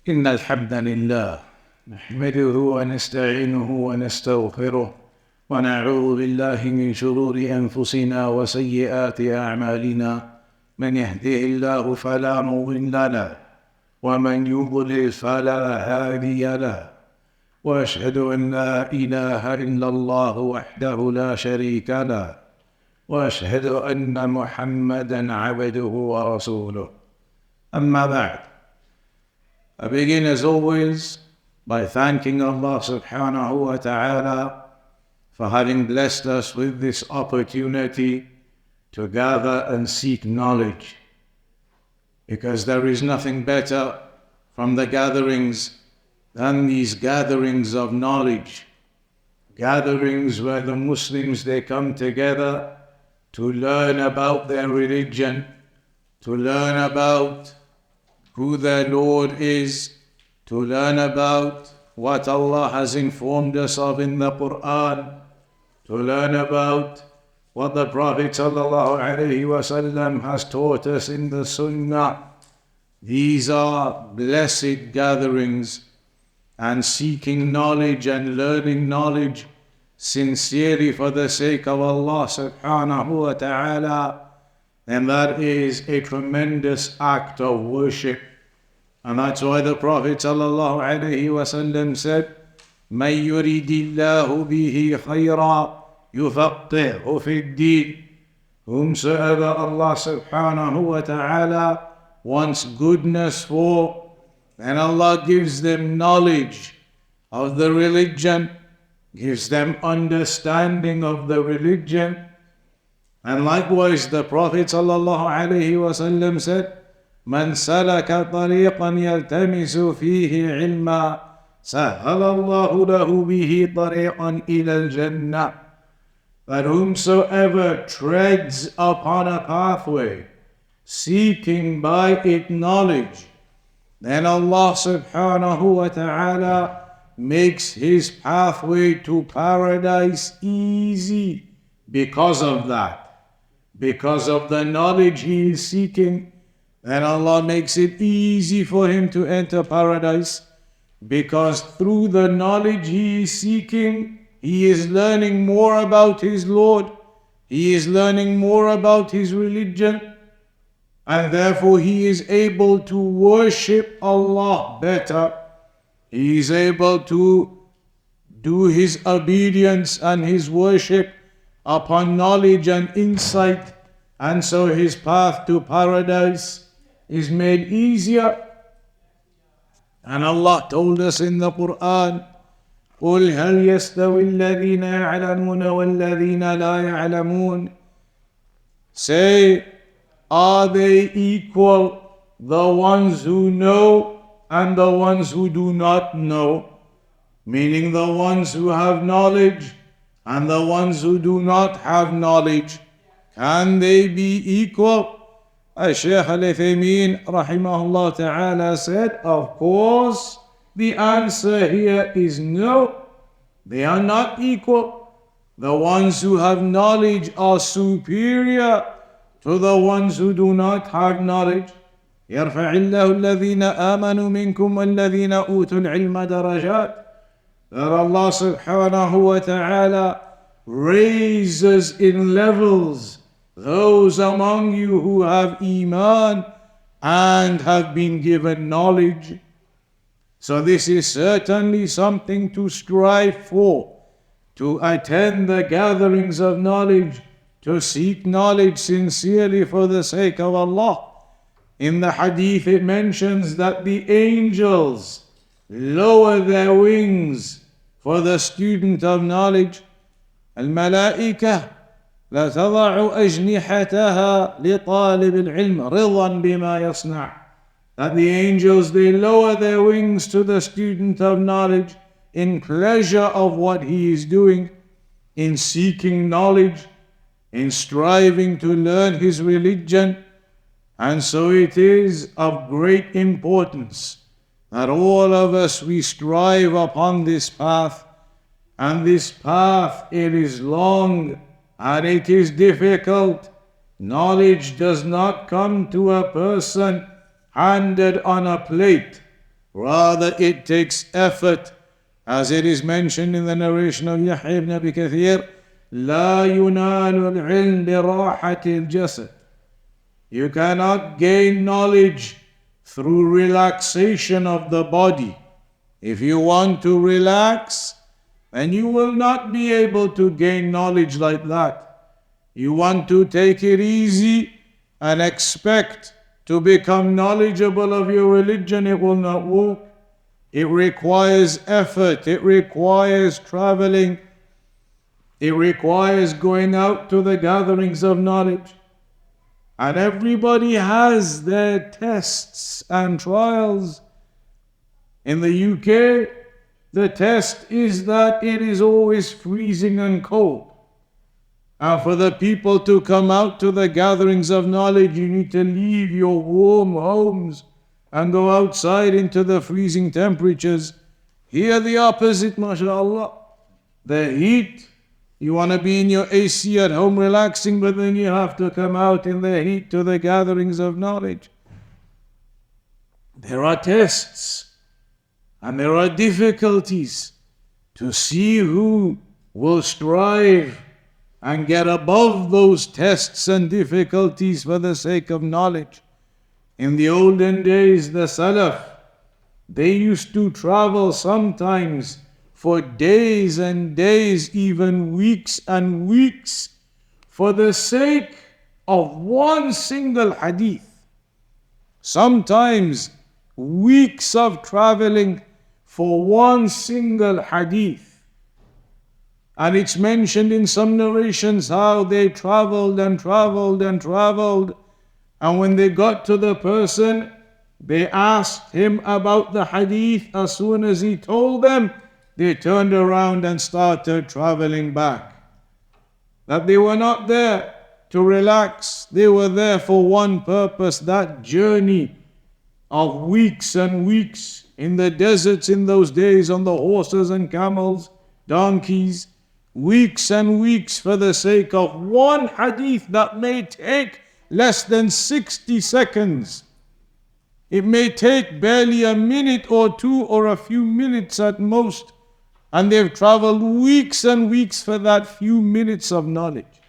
إن الحمد لله نحمده ونستعينه ونستغفره ونعوذ بالله من شرور أنفسنا وسيئات أعمالنا من يهده الله فلا مضل له ومن يضلل فلا هادي له وأشهد أن لا إله إلا الله وحده لا شريك له وأشهد أن محمدا عبده ورسوله أما بعد. I begin as always by thanking Allah subhanahu wa ta'ala for having blessed us with this opportunity to gather and seek knowledge, because there is nothing better from the gatherings than these gatherings of knowledge, gatherings where the Muslims, they come together to learn about their religion, to learn about who their Lord is, to learn about what Allah has informed us of in the Quran, to learn about what the Prophet ﷺ has taught us in the Sunnah. These are blessed gatherings, and seeking knowledge and learning knowledge sincerely for the sake of Allah subhanahu wa ta'ala, and that is a tremendous act of worship. And that's why the Prophet ﷺ said, مَنْ يُرِدِ اللَّهُ بِهِ خَيْرًا يُفَقِّهْهُ فِي الدِّينِ. Whomsoever Allah subhanahu wa ta'ala wants goodness for, and Allah gives them knowledge of the religion, gives them understanding of the religion. And likewise the Prophet ﷺ said, من سلك طريقا يلتمس فيه علما سهل الله له به طريقا إلى الجنة. That whomsoever treads upon a pathway, seeking by it knowledge, then Allah subhanahu wa ta'ala makes his pathway to paradise easy because of that. Because of the knowledge he is seeking, then Allah makes it easy for him to enter paradise, because through the knowledge he is seeking, he is learning more about his Lord, he is learning more about his religion, and therefore he is able to worship Allah better. He is able to do his obedience and his worship upon knowledge and insight, and so his path to paradise is made easier. And Allah told us in the Quran, قُلْ هَلْ يَسْتَوِي الَّذِينَ يَعْلَمُونَ وَالَّذِينَ لَا يَعْلَمُونَ. Say, are they equal, the ones who know and the ones who do not know? Meaning the ones who have knowledge and the ones who do not have knowledge. Can they be equal? Shaykh Al-Uthaymeen rahimahullah ta'ala said, of course, the answer here is no. They are not equal. The ones who have knowledge are superior to the ones who do not have knowledge. يَرْفَعِ اللَّهُ الَّذِينَ آمَنُوا مِنْكُمْ وَالَّذِينَ أُوتُوا الْعِلْمَ دَرَجَاتٍ. That Allah subhanahu wa ta'ala raises in levels those among you who have Iman and have been given knowledge. So this is certainly something to strive for, to attend the gatherings of knowledge, to seek knowledge sincerely for the sake of Allah. In the hadith it mentions that the angels lower their wings for the student of knowledge. Al-malaika لا تضع أجنحتها لطالب العلم رضا بما يصنع. That the angels, they lower their wings to the student of knowledge in pleasure of what he is doing, in seeking knowledge, in striving to learn his religion. And so it is of great importance that all of us, we strive upon this path. And this path, it is long and it is difficult. Knowledge does not come to a person handed on a plate. Rather, it takes effort, as it is mentioned in the narration of Yahya ibn Abi Kathir, لا ينال العلم براحة الجسد. You cannot gain knowledge through relaxation of the body. If you want to relax, then you will not be able to gain knowledge like that. You want to take it easy and expect to become knowledgeable of your religion, it will not work. It requires effort, it requires traveling, it requires going out to the gatherings of knowledge. And everybody has their tests and trials. In the UK, the test is that it is always freezing and cold. And for the people to come out to the gatherings of knowledge, you need to leave your warm homes and go outside into the freezing temperatures. Here the opposite, mashallah. The heat, you want to be in your AC at home relaxing, but then you have to come out in the heat to the gatherings of knowledge. There are tests and there are difficulties to see who will strive and get above those tests and difficulties for the sake of knowledge. In the olden days, the Salaf, they used to travel sometimes for days and days, even weeks and weeks, for the sake of one single hadith. Sometimes weeks of traveling for one single hadith. And it's mentioned in some narrations how they traveled and traveled and traveled. And when they got to the person, they asked him about the hadith. As soon as he told them, they turned around and started traveling back. That they were not there to relax. They were there for one purpose, that journey of weeks and weeks in the deserts in those days on the horses and camels, donkeys. Weeks and weeks for the sake of one hadith that may take less than 60 seconds. It may take barely a minute or two or a few minutes at most. And they've traveled weeks and weeks for that few minutes of knowledge.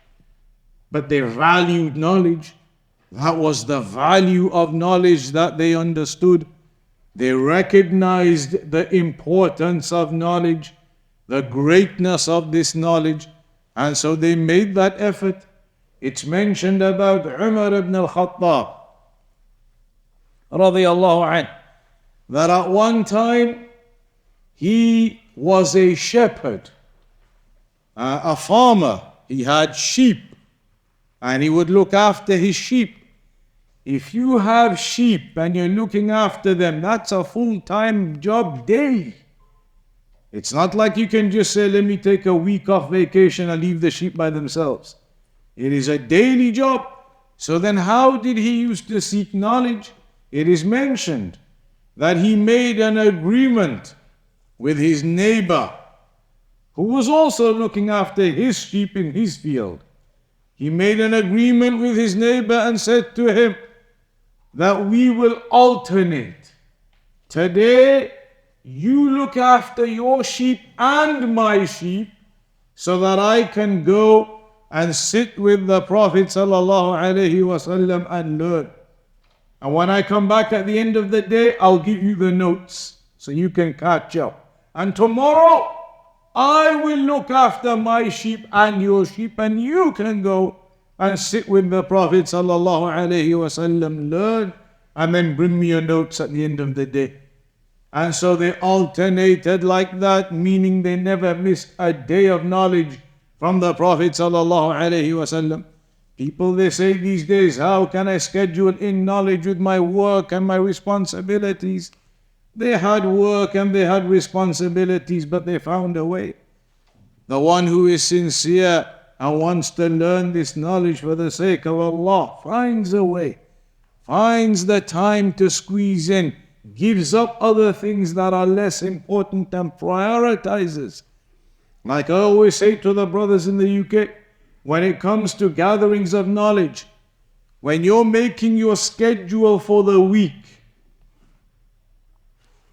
But they valued knowledge. That was the value of knowledge that they understood. They recognized the importance of knowledge, the greatness of this knowledge, and so they made that effort. It's mentioned about Umar ibn al-Khattab radiyallahu anhu, that at one time he was a shepherd, a farmer. He had sheep and he would look after his sheep. If you have sheep and you're looking after them, that's a full-time job day. It's not like you can just say, let me take a week off vacation and leave the sheep by themselves. It is a daily job. So then how did he used to seek knowledge? It is mentioned that he made an agreement with his neighbor, who was also looking after his sheep in his field. He made an agreement with his neighbor and said to him that we will alternate. Today, you look after your sheep and my sheep so that I can go and sit with the Prophet ﷺ and learn. And when I come back at the end of the day, I'll give you the notes so you can catch up. And tomorrow, I will look after my sheep and your sheep, and you can go and sit with the Prophet ﷺ, learn, and then bring me your notes at the end of the day. And so they alternated like that, meaning they never missed a day of knowledge from the Prophet ﷺ. People, they say these days, how can I schedule in knowledge with my work and my responsibilities? They had work and they had responsibilities, but they found a way. The one who is sincere and wants to learn this knowledge for the sake of Allah finds a way, finds the time to squeeze in, gives up other things that are less important and prioritizes. Like I always say to the brothers in the UK, when it comes to gatherings of knowledge, when you're making your schedule for the week,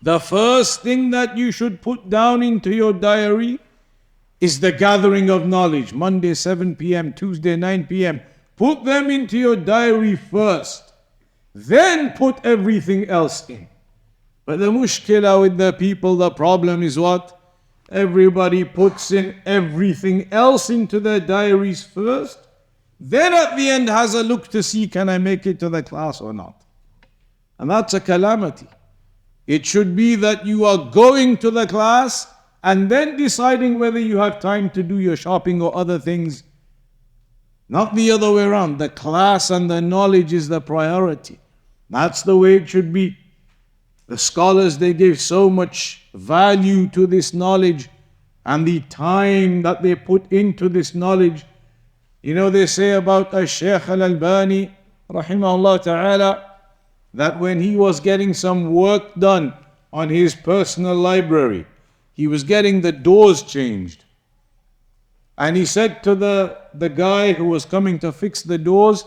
The first thing that you should put down into your diary is the gathering of knowledge. Monday 7 p.m., Tuesday 9 p.m. Put them into your diary first. Then put everything else in. But the mushkila with the people, the problem is what? Everybody puts in everything else into their diaries first. Then at the end has a look to see, can I make it to the class or not? And that's a calamity. It should be that you are going to the class and then deciding whether you have time to do your shopping or other things. Not the other way around. The class and the knowledge is the priority. That's the way it should be. The scholars, they gave so much value to this knowledge and the time that they put into this knowledge. You know, they say about Shaykh Al-Albani, rahimahullah ta'ala, that when he was getting some work done on his personal library, he was getting the doors changed. And he said to the guy who was coming to fix the doors,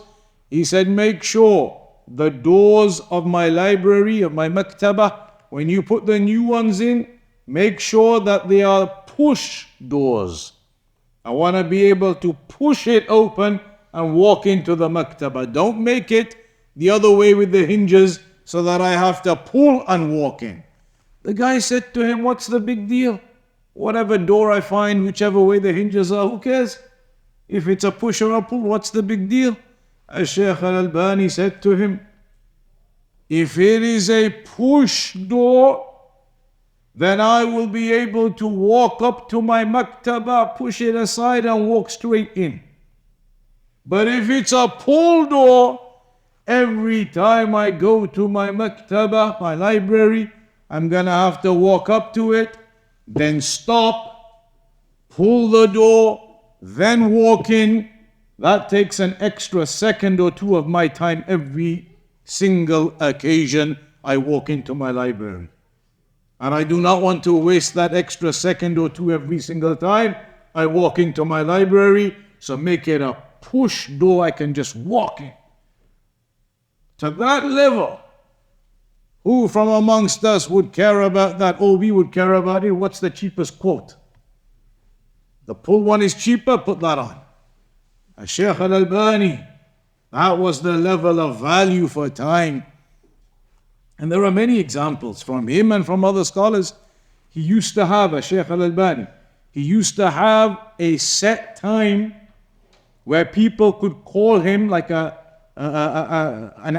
he said, make sure the doors of my library, of my maktabah, when you put the new ones in, make sure that they are push doors. I want to be able to push it open and walk into the maktabah. Don't make it the other way with the hinges so that I have to pull and walk in. The guy said to him, what's the big deal? Whatever door I find, whichever way the hinges are, who cares? If it's a push or a pull, what's the big deal? Shaykh Al-Albani said to him, if it is a push door, then I will be able to walk up to my maktabah, push it aside and walk straight in. But if it's a pull door, every time I go to my maktabah, my library, I'm gonna have to walk up to it, then stop, pull the door, then walk in. That takes an extra second or two of my time every single occasion I walk into my library. And I do not want to waste that extra second or two every single time I walk into my library. So make it a push door I can just walk in. To that level, who from amongst us would care about that? Oh, we would care about it. What's the cheapest quote? The pull one is cheaper, put that on. Shaykh Al-Albani, that was the level of value for time. And there are many examples from him and from other scholars. He used to have, Shaykh Al-Albani, he used to have a set time where people could call him like an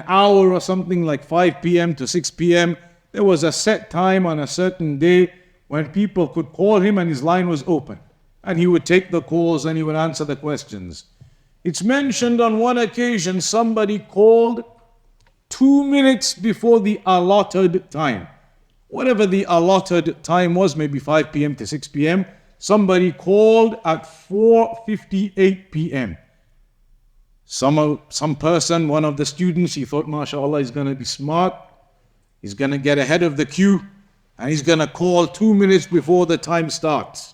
hour or something, like 5 p.m. to 6 p.m. There was a set time on a certain day when people could call him and his line was open. And he would take the calls and he would answer the questions. It's mentioned on one occasion somebody called 2 minutes before the allotted time. Whatever the allotted time was, maybe 5 p.m. to 6 p.m. Somebody called at 4:58 p.m. Some person, one of the students, he thought, mashallah, he's going to be smart. He's going to get ahead of the queue and he's going to call 2 minutes before the time starts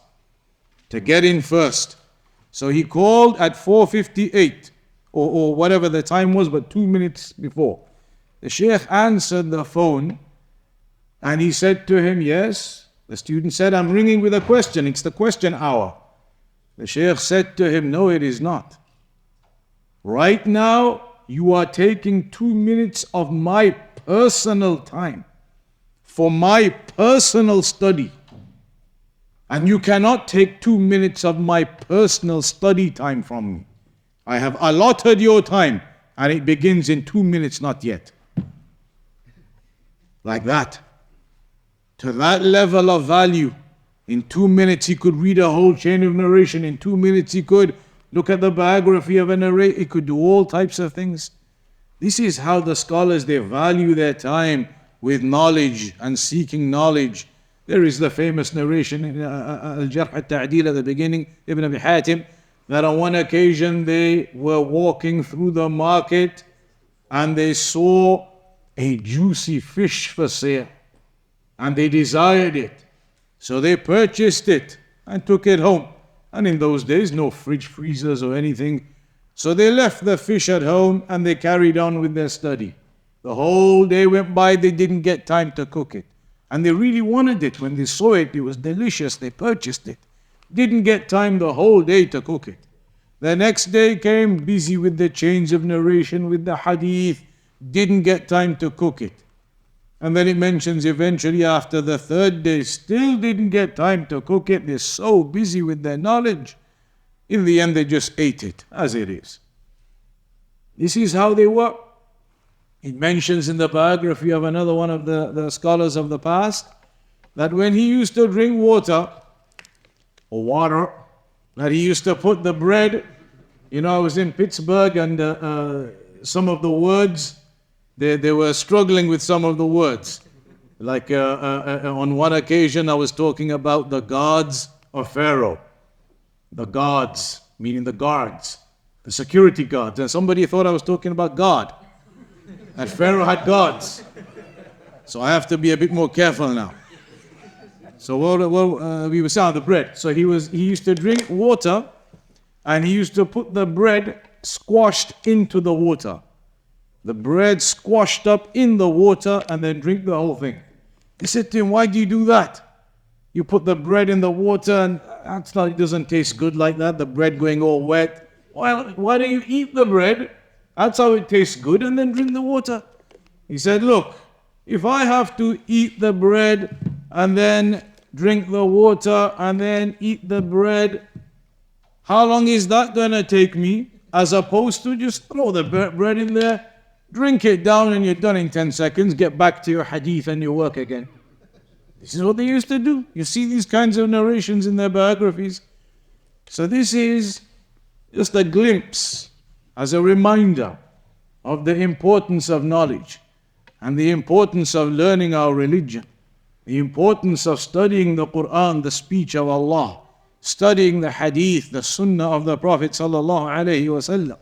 to get in first. So he called at 4:58 or whatever the time was, but 2 minutes before. The Shaykh answered the phone and he said to him, yes. The student said, I'm ringing with a question. It's the question hour. The Shaykh said to him, no, it is not. Right now, you are taking 2 minutes of my personal time for my personal study. And you cannot take 2 minutes of my personal study time from me. I have allotted your time and it begins in 2 minutes, not yet. Like that. To that level of value. In 2 minutes he could read a whole chain of narration. In 2 minutes he could look at the biography of a narrator. He could do all types of things. This is how the scholars, they value their time with knowledge and seeking knowledge. There is the famous narration in Al-Jarh Al-Ta'deel at the beginning, Ibn Abi Hatim, that on one occasion they were walking through the market and they saw a juicy fish for sale and they desired it. So they purchased it and took it home. And in those days, no fridge freezers or anything. So they left the fish at home and they carried on with their study. The whole day went by, they didn't get time to cook it. And they really wanted it. When they saw it, it was delicious. They purchased it. Didn't get time the whole day to cook it. The next day came busy with the chains of narration, with the hadith. Didn't get time to cook it. And then it mentions eventually after the third day, still didn't get time to cook it. They're so busy with their knowledge. In the end, they just ate it as it is. This is how they were. It mentions in the biography of another one of the scholars of the past that when he used to drink water, that he used to put the bread, I was in Pittsburgh and some of the words, they were struggling with some of the words. Like on one occasion I was talking about the gods of Pharaoh. The gods, meaning the guards, the security guards. And somebody thought I was talking about God. And Pharaoh had gods. So I have to be a bit more careful now. So we were saying the bread. So he used to drink water and he used to put the bread squashed into the water. The bread squashed up in the water and then drink the whole thing. He said to him, why do you do that? You put the bread in the water and it doesn't taste good like that, the bread going all wet. Why don't you eat the bread? That's how it tastes good, and then drink the water. He said, look, if I have to eat the bread and then drink the water and then eat the bread, how long is that going to take me? As opposed to just throw the bread in there, drink it down and you're done in 10 seconds, get back to your hadith and your work again. This is what they used to do. You see these kinds of narrations in their biographies. So this is just a glimpse, as a reminder of the importance of knowledge and the importance of learning our religion, the importance of studying the Quran, the speech of Allah, studying the hadith, the sunnah of the Prophet sallallahu alaihi wasallam.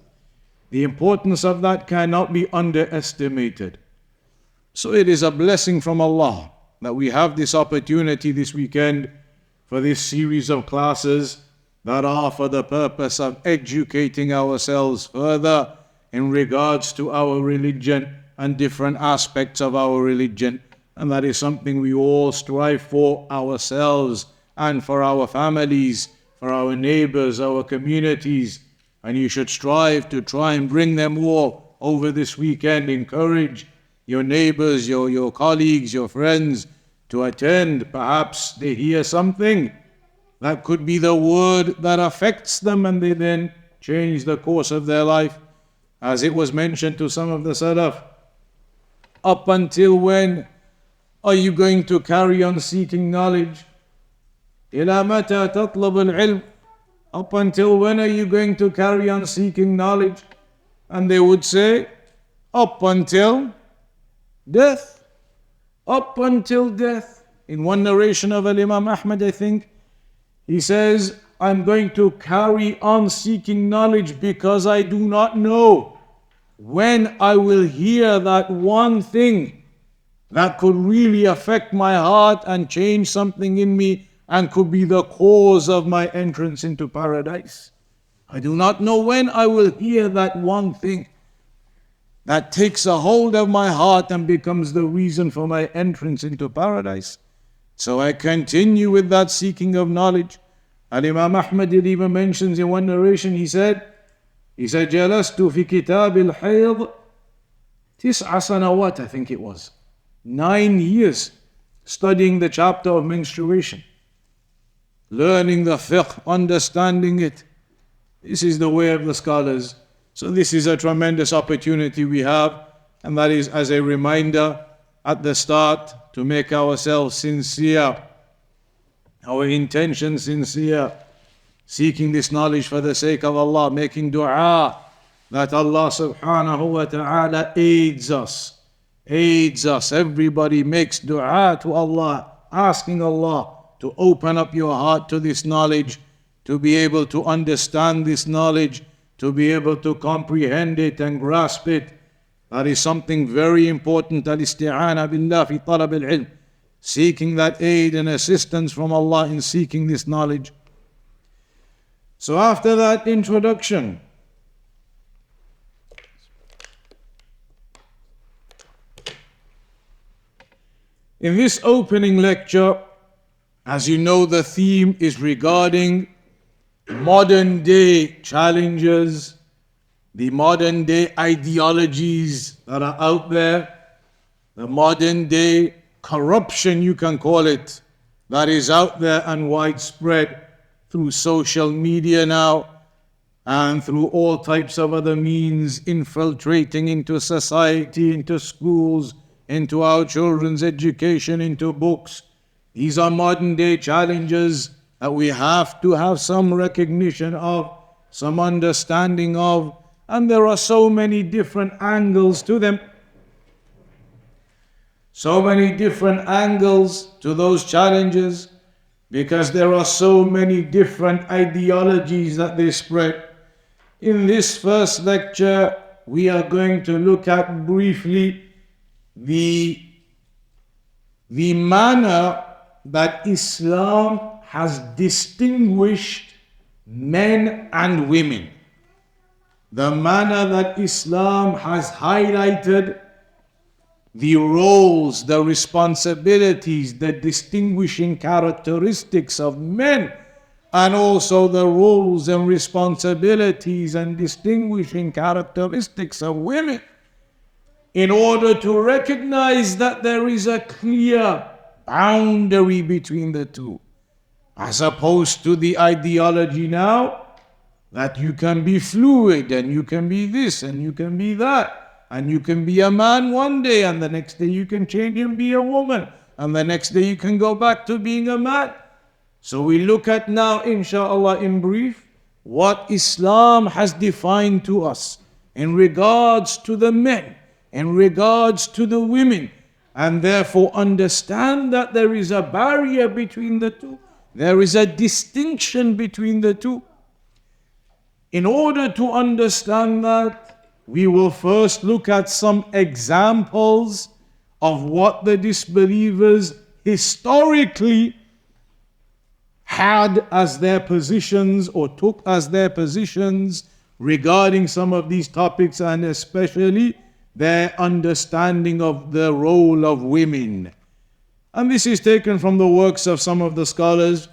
The importance of that cannot be underestimated. So it is a blessing from Allah that we have this opportunity this weekend for this series of classes that are for the purpose of educating ourselves further in regards to our religion and different aspects of our religion. And that is something we all strive for ourselves and for our families, for our neighbors, our communities. And you should strive to try and bring them all over this weekend. Encourage your neighbors, your colleagues, your friends to attend. Perhaps they hear something that could be the word that affects them and they then change the course of their life. As it was mentioned to some of the Salaf, up until when are you going to carry on seeking knowledge? إِلَى مَتَى تَطْلَبُ الْعِلْمِ? Up until when are you going to carry on seeking knowledge? And they would say, up until death. Up until death. In one narration of Imam Ahmad, I think, he says, I'm going to carry on seeking knowledge because I do not know when I will hear that one thing that could really affect my heart and change something in me and could be the cause of my entrance into paradise. I do not know when I will hear that one thing that takes a hold of my heart and becomes the reason for my entrance into paradise. So I continue with that seeking of knowledge. And Imam Ahmad even mentions in one narration, he said, جَلَسْتُ فِي كِتَابِ الْحَيْضِ تِسْعَ سَنَوَاتٍ, I think it was. 9 years studying the chapter of menstruation, learning the fiqh, understanding it. This is the way of the scholars. So this is a tremendous opportunity we have, and that is as a reminder at the start to make ourselves sincere, our intention sincere, seeking this knowledge for the sake of Allah, making dua that Allah subhanahu wa ta'ala aids us. Everybody makes dua to Allah, asking Allah to open up your heart to this knowledge, to be able to understand this knowledge, to be able to comprehend it and grasp it. That is something very important. Al-isti'ana billah fi talab al-ilm. Seeking that aid and assistance from Allah in seeking this knowledge. So after that introduction, In this opening lecture, as you know, the theme is regarding modern day challenges, the modern day ideologies that are out there, the modern day corruption, you can call it, that is out there and widespread through social media now and through all types of other means infiltrating into society, into schools, into our children's education, into books. These are modern day challenges that we have to have some recognition of, some understanding of, and there are so many different angles to them. So many different angles to those challenges because there are so many different ideologies that they spread. In this first lecture, we are going to look at briefly the manner that Islam has distinguished men and women. The manner that Islam has highlighted the roles, the responsibilities, the distinguishing characteristics of men, and also the roles and responsibilities and distinguishing characteristics of women, in order to recognize that there is a clear boundary between the two, as opposed to the ideology now that you can be fluid and you can be this and you can be that. And you can be a man one day, and the next day you can change and be a woman. And the next day you can go back to being a man. So we look at now, inshallah, in brief, what Islam has defined to us in regards to the men, in regards to the women. And therefore understand that there is a barrier between the two. There is a distinction between the two. In order to understand that, we will first look at some examples of what the disbelievers historically had as their positions or took as their positions regarding some of these topics, and especially their understanding of the role of women. And this is taken from the works of some of the scholars.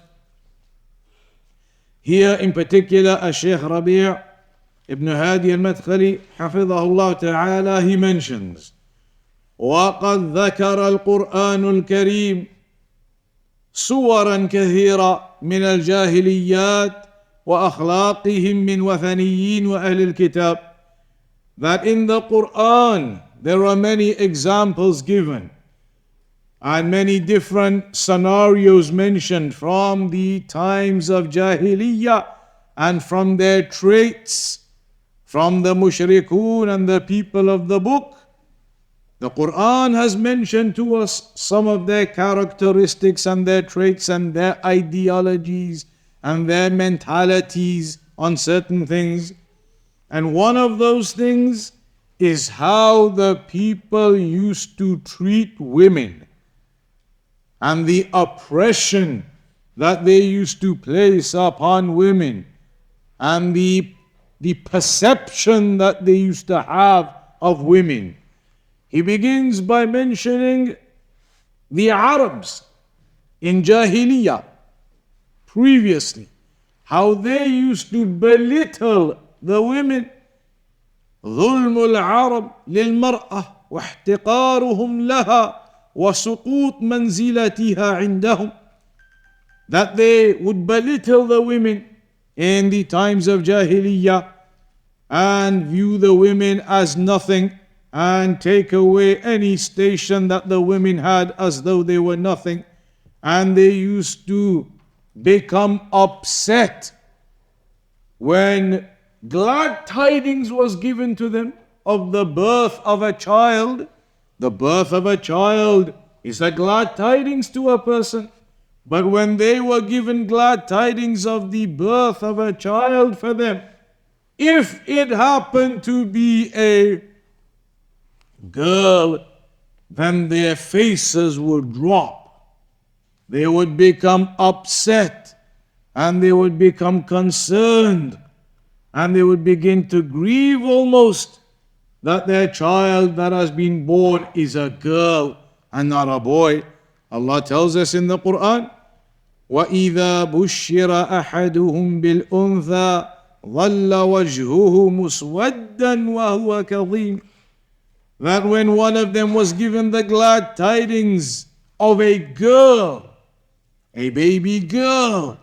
Here in particular, Shaykh Rabi bin Hadi al-Madkhali, hafidhahullah ta'ala, he mentions, وَقَدْ ذَكَرَ الْقُرْآنُ الْكَرِيمُ صُوَرًا كَثِيرًا مِنَ الْجَاهِلِيَّاتِ وَأَخْلَاقِهِمْ مِنْ وَثَنِيِّينَ وَأَهْلِ الْكِتَابِ. That in the Quran there are many examples given and many different scenarios mentioned from the times of Jahiliyyah and from their traits, from the mushrikun and the people of the book. The Quran has mentioned to us some of their characteristics and their traits and their ideologies and their mentalities on certain things. And one of those things is how the people used to treat women and the oppression that they used to place upon women and the perception that they used to have of women. He begins by mentioning the Arabs in Jahiliyyah previously, how they used to belittle the women. ظلم العرب للمرأة واحتقارهم لها وسقوط منزلتها عندهم. That they would belittle the women in the times of Jahiliyyah and view the women as nothing and take away any station that the women had as though they were nothing. And they used to become upset when glad tidings was given to them of the birth of a child. The birth of a child is a glad tidings to a person. But when they were given glad tidings of the birth of a child for them, if it happened to be a girl, then their faces would drop. They would become upset and they would become concerned and they would begin to grieve almost that their child that has been born is a girl and not a boy. Allah tells us in the Quran, وَإِذَا بُشِّرَ أَحَدُهُمْ بِالْأُنْثَى ظَلَّ وَجْهُهُ مُسْوَدًّا وَهُوَ كَظِيمٌ. That when one of them was given the glad tidings of a girl, a baby girl,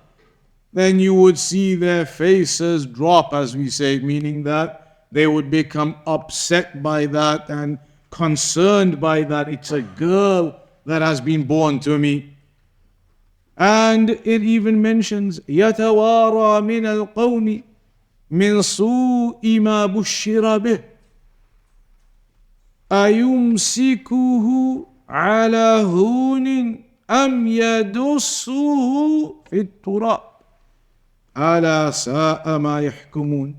then you would see their faces drop, as we say, meaning that they would become upset by that and concerned by that. It's a girl that has been born to me. And it even mentions يَتَوَارَى مِنَ الْقَوْمِ مِنْ سُوءِ مَا بُشِّرَ بِهِ أَيُمْسِكُهُ عَلَى هُونٍ أَمْ يَدُسُّهُ فِي التُّرَابِ أَلَا سَاءَ مَا يَحْكُمُونَ.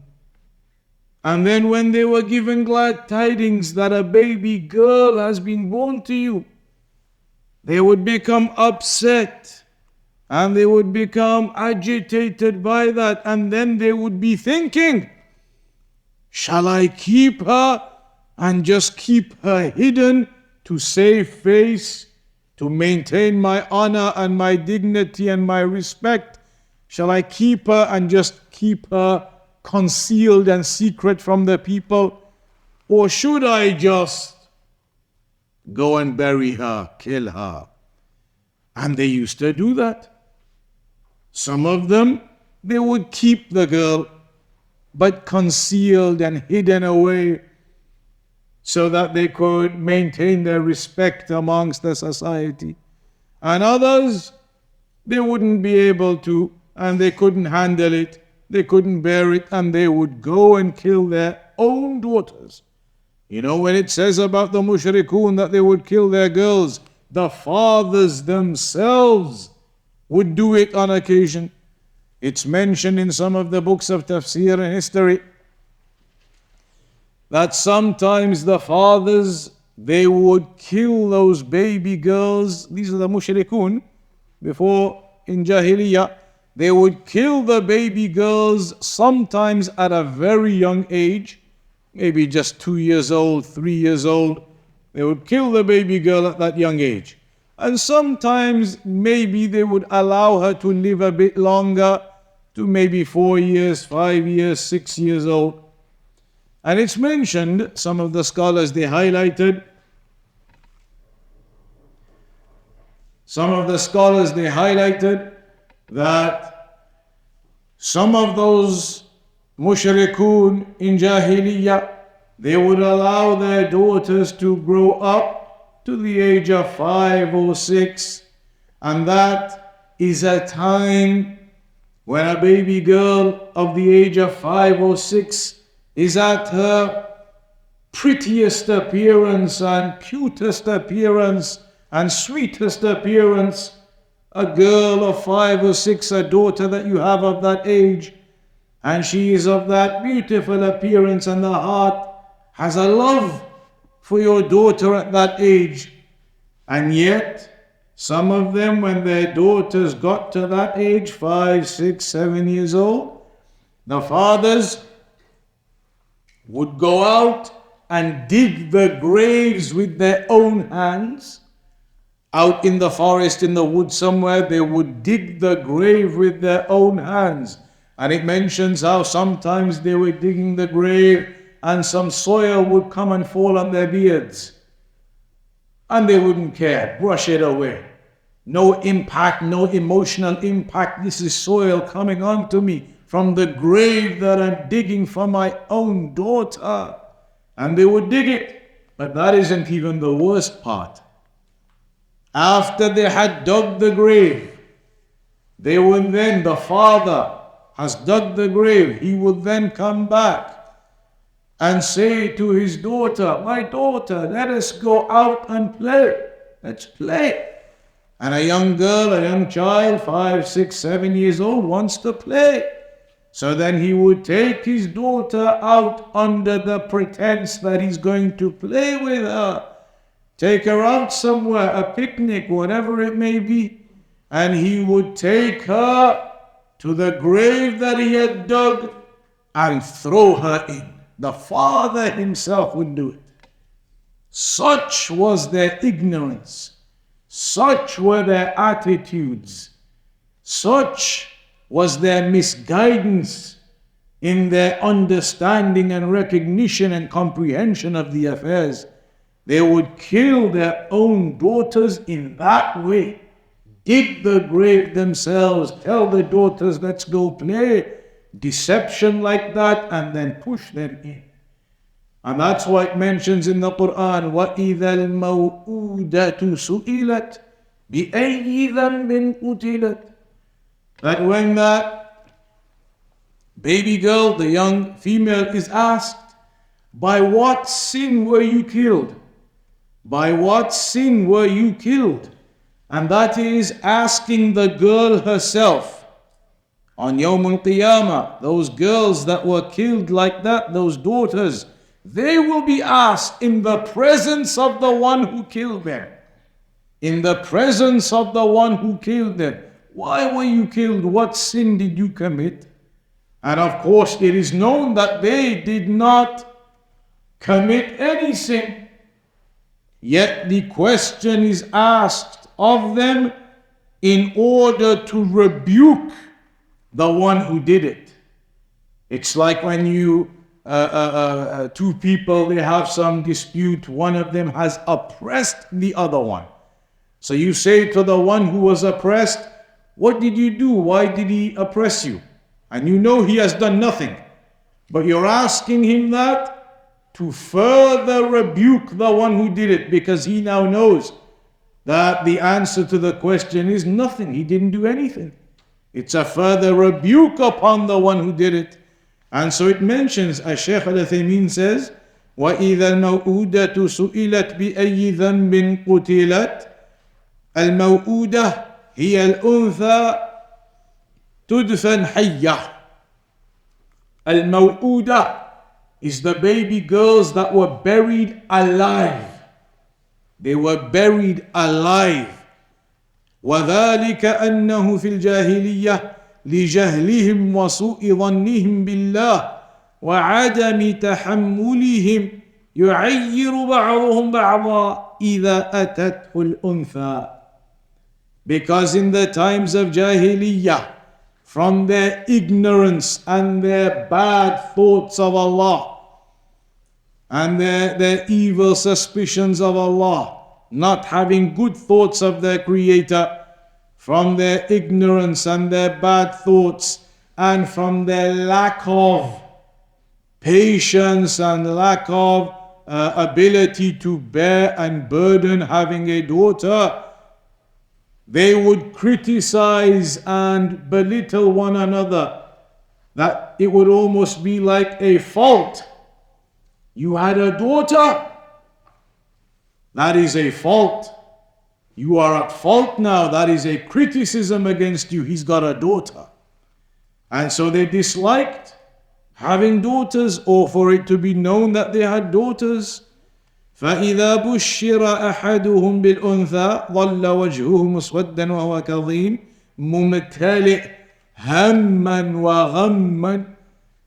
And then when they were given glad tidings that a baby girl has been born to you, they would become upset and they would become agitated by that, and then they would be thinking, shall I keep her and just keep her hidden to save face, to maintain my honor and my dignity and my respect? Shall I keep her and just keep her concealed and secret from the people? Or should I just go and bury her, kill her? And they used to do that. Some of them, they would keep the girl, but concealed and hidden away so that they could maintain their respect amongst the society. And others, they wouldn't be able to, and they couldn't handle it, they couldn't bear it, and they would go and kill their own daughters. You know, when it says about the mushrikun that they would kill their girls, the fathers themselves would do it on occasion. It's mentioned in some of the books of tafsir and history that sometimes the fathers, they would kill those baby girls. These are the mushrikun. Before, in Jahiliyyah, they would kill the baby girls sometimes at a very young age, maybe just 2 years old, 3 years old. They would kill the baby girl at that young age. And sometimes maybe they would allow her to live a bit longer, to maybe 4 years, 5 years, 6 years old. And it's mentioned, some of the scholars, they highlighted, that some of those mushrikun in Jahiliyyah, they would allow their daughters to grow up to the age of 5 or 6, and that is a time when a baby girl of the age of 5 or 6 is at her prettiest appearance and cutest appearance and sweetest appearance. A girl of 5 or 6, a daughter that you have of that age, and she is of that beautiful appearance, and the heart has a love for your daughter at that age. And yet, some of them, when their daughters got to that age, 5, 6, 7 years old, the fathers would go out and dig the graves with their own hands. Out in the forest, in the woods somewhere, they would dig the grave with their own hands. And it mentions how sometimes they were digging the grave and some soil would come and fall on their beards. And they wouldn't care, brush it away. No impact, no emotional impact. This is soil coming onto me from the grave that I'm digging for my own daughter. And they would dig it. But that isn't even the worst part. After they had dug the grave, they would then, the father has dug the grave, he would then come back and say to his daughter, my daughter, let us go out and play. Let's play. And a young girl, a young child, 5, 6, 7 years old, wants to play. So then he would take his daughter out under the pretense that he's going to play with her. Take her out somewhere, a picnic, whatever it may be. And he would take her to the grave that he had dug and throw her in. The father himself would do it. Such was their ignorance Such were their attitudes. Such was their misguidance in their understanding and recognition and comprehension of the affairs. They would kill their own daughters in that way. Dig the grave themselves, tell the daughters, let's go play. Deception like that, and then push them in. And that's why it mentions in the Quran, وَإِذَا الْمَوْءُودَةُ سُئِلَتْ بِأَيِّ ذَنْبٍ قُتِلَتْ. That when that baby girl, the young female, is asked, by what sin were you killed? By what sin were you killed? And that is asking the girl herself. On Yawm al-Qiyamah, those girls that were killed like that, those daughters, they will be asked in the presence of the one who killed them. In the presence of the one who killed them. Why were you killed? What sin did you commit? And of course, it is known that they did not commit any sin. Yet the question is asked of them in order to rebuke the one who did it. It's like when you, two people, they have some dispute, one of them has oppressed the other one. So you say to the one who was oppressed, what did you do? Why did he oppress you? And you know he has done nothing. But you're asking him that to further rebuke the one who did it, because he now knows that the answer to the question is nothing. He didn't do anything. It's a further rebuke upon the one who did it. And so it mentions, as Shaykh Al-Uthaymeen says, وَإِذَا الْمَوْءُودَةُ سُئِلَتْ بِأَيِّ ذَنْبٍ قُتِلَتْ. الْمَوْءُودَةُ هِيَ الْأُنْثَى تُدْفَنْ حَيَّةً. Al-Maw'udah is the baby girls that were buried alive. They were buried alive. وذلك أنه في الجاهلية لجهلهم وسوء ظنهم بالله وعدم تحملهم يعير بعضهم بعضا إذا أتته الأنثى. Because in the times of Jahiliyyah, from their ignorance and their bad thoughts of Allah and their evil suspicions of Allah, not having good thoughts of their Creator, from their ignorance and their bad thoughts, and from their lack of patience and lack of ability to bear and burden having a daughter, they would criticize and belittle one another, that it would almost be like a fault. You had a daughter, that is a fault. You are at fault now, that is a criticism against you. He's got a daughter. And so they disliked having daughters, or for it to be known that they had daughters. فَإِذَا بُشِّرَ أَحَدُهُمْ بِالْأُنْثَى ظَلَّ وَجْهُهُ مُسْوَدًّا وَهُوَ كَظِيمٌ مُمْتَلِئ هَمًّا وَغَمًّا.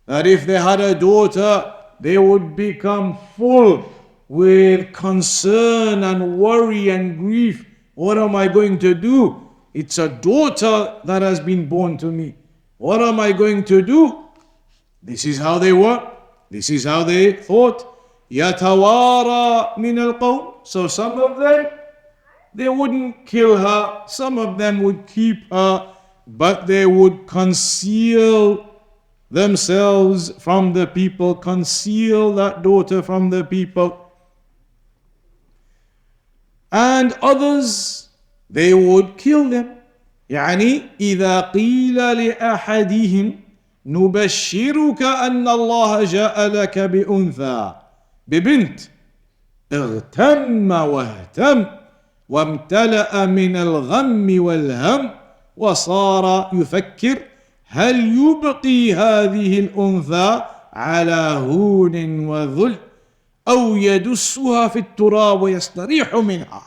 That if they had a daughter, they would become full with concern and worry and grief. What am I going to do? It's a daughter that has been born to me. What am I going to do? This is how they were. This is how they thought. يَتَوَارَى مِنَ الْقَوْمِ. So some of them, they wouldn't kill her. Some of them would keep her, but they would conceal themselves from the people, conceal that daughter from the people. And others, they would kill them. يعني إذا قيل لأحدهم نبشرك أن الله جاء لك بأنثى ببنت اغتم واهتم وامتلأ من الغم والهم وصار يفكر هل يبقي هذه الأنثى على هون وذل أو يدسها في التراب ويستريح منها.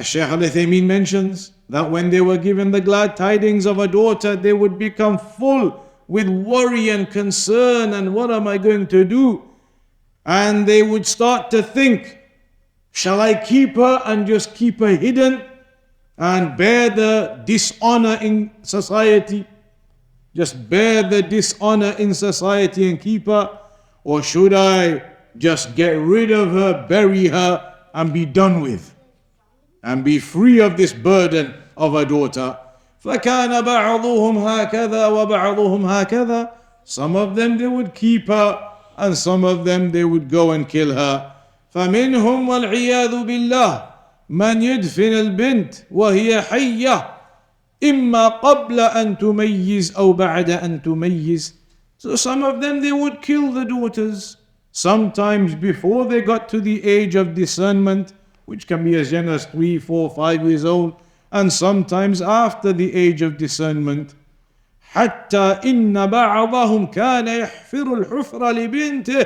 Shaykh Al-Uthaymeen mentions that when they were given the glad tidings of a daughter, they would become full with worry and concern, and what am I going to do? And they would start to think, Shall I keep her and just keep her hidden and bear the dishonor in society? Just bear the dishonor in society and keep her? Or should I just get rid of her, bury her, and be done with? And be free of this burden of a daughter. فَكَانَ بَعْضُهُمْ هَكَذَا وَبَعْضُهُمْ هَكَذَا. Some of them they would keep her, and some of them they would go and kill her. فَمِنْهُمْ وَالْعِيَاذُ بِاللَّهِ مَنْ يَدْفِنَ الْبِنْتِ وَهِيَ حَيَّةٌ إِمَّا قَبْلَ أَن تُمَيِّزْ أَوْ بَعْدَ أَن تُمَيِّزْ. So some of them they would kill the daughters, sometimes before they got to the age of discernment, which can be as young as 3, 4, 5 years old, and sometimes after the age of discernment. حتى إن بعضهم كان يحفر الحفر لبنته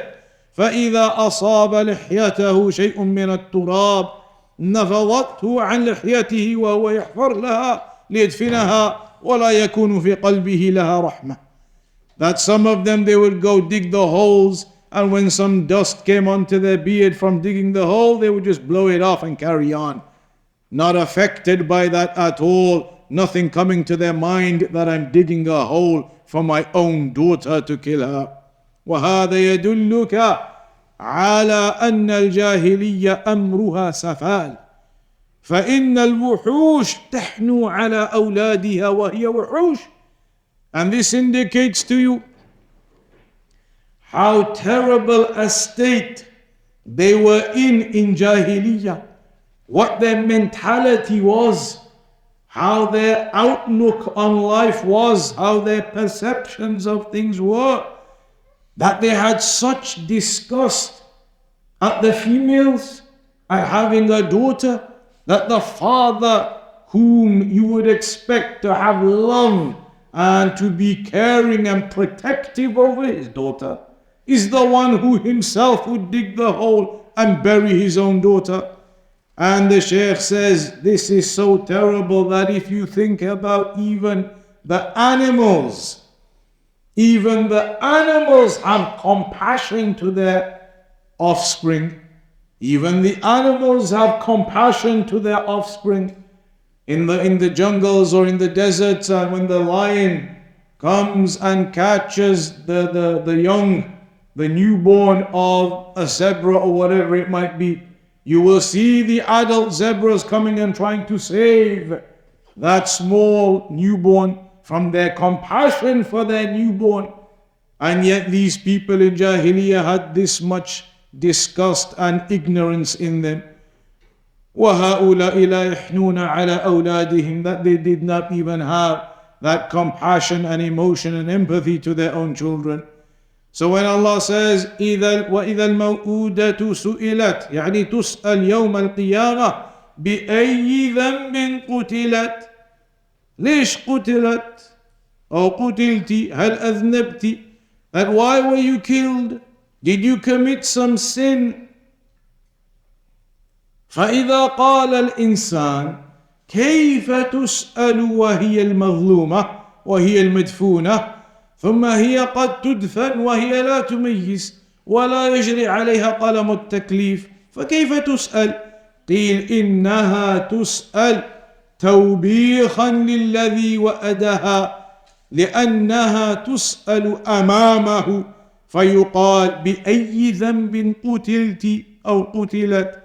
فإذا أصاب لحيته شيء من التراب نفضته عن لحيته وهو يحفر لها ليدفنها ولا يكون في قلبه لها رحمة. That some of them they would go dig the holes, and when some dust came onto their beard from digging the hole, they would just blow it off and carry on, not affected by that at all. Nothing coming to their mind that I'm digging a hole for my own daughter to kill her. وهذا يدلك على أن الجاهلية أمرها سفال فإن الوحوش تحنو على أولادها وهي وحوش. And this indicates to you how terrible a state they were in Jahiliyyah, what their mentality was, how their outlook on life was, how their perceptions of things were, that they had such disgust at the females, at having a daughter, that the father whom you would expect to have love and to be caring and protective over his daughter is the one who himself would dig the hole and bury his own daughter. And the Shaykh says this is so terrible that if you think about even the animals have compassion to their offspring. Even the animals have compassion to their offspring. In the jungles or in the deserts, and when the lion comes and catches the young, the newborn of a zebra or whatever it might be, you will see the adult zebras coming and trying to save that small newborn from their compassion for their newborn. And yet these people in Jahiliyyah had this much disgust and ignorance in them. وَهَؤُلَاءِ لَا يَحْنُونَ عَلَىٰ أَوْلَادِهِمْ, that they did not even have that compassion and emotion and empathy to their own children. So when Allah says وَإِذَا الْمَوْءُودَةُ سُئِلَتْ يعني تسأل يوم القيامة بأي ذنب قتلت ليش قتلت أو قتلتِ هل أذنبتِ, that why were you killed? Did you commit some sin? فإذا قال الإنسان كيف تسأل وهي المظلومة وهي المدفونة ثم هي قد تدفن وهي لا تميز ولا يجري عليها قلم التكليف فكيف تسأل؟ قيل إنها تسأل توبيخا للذي وأدها لأنها تسأل أمامه فيقال بأي ذنب قتلت أو قتلت.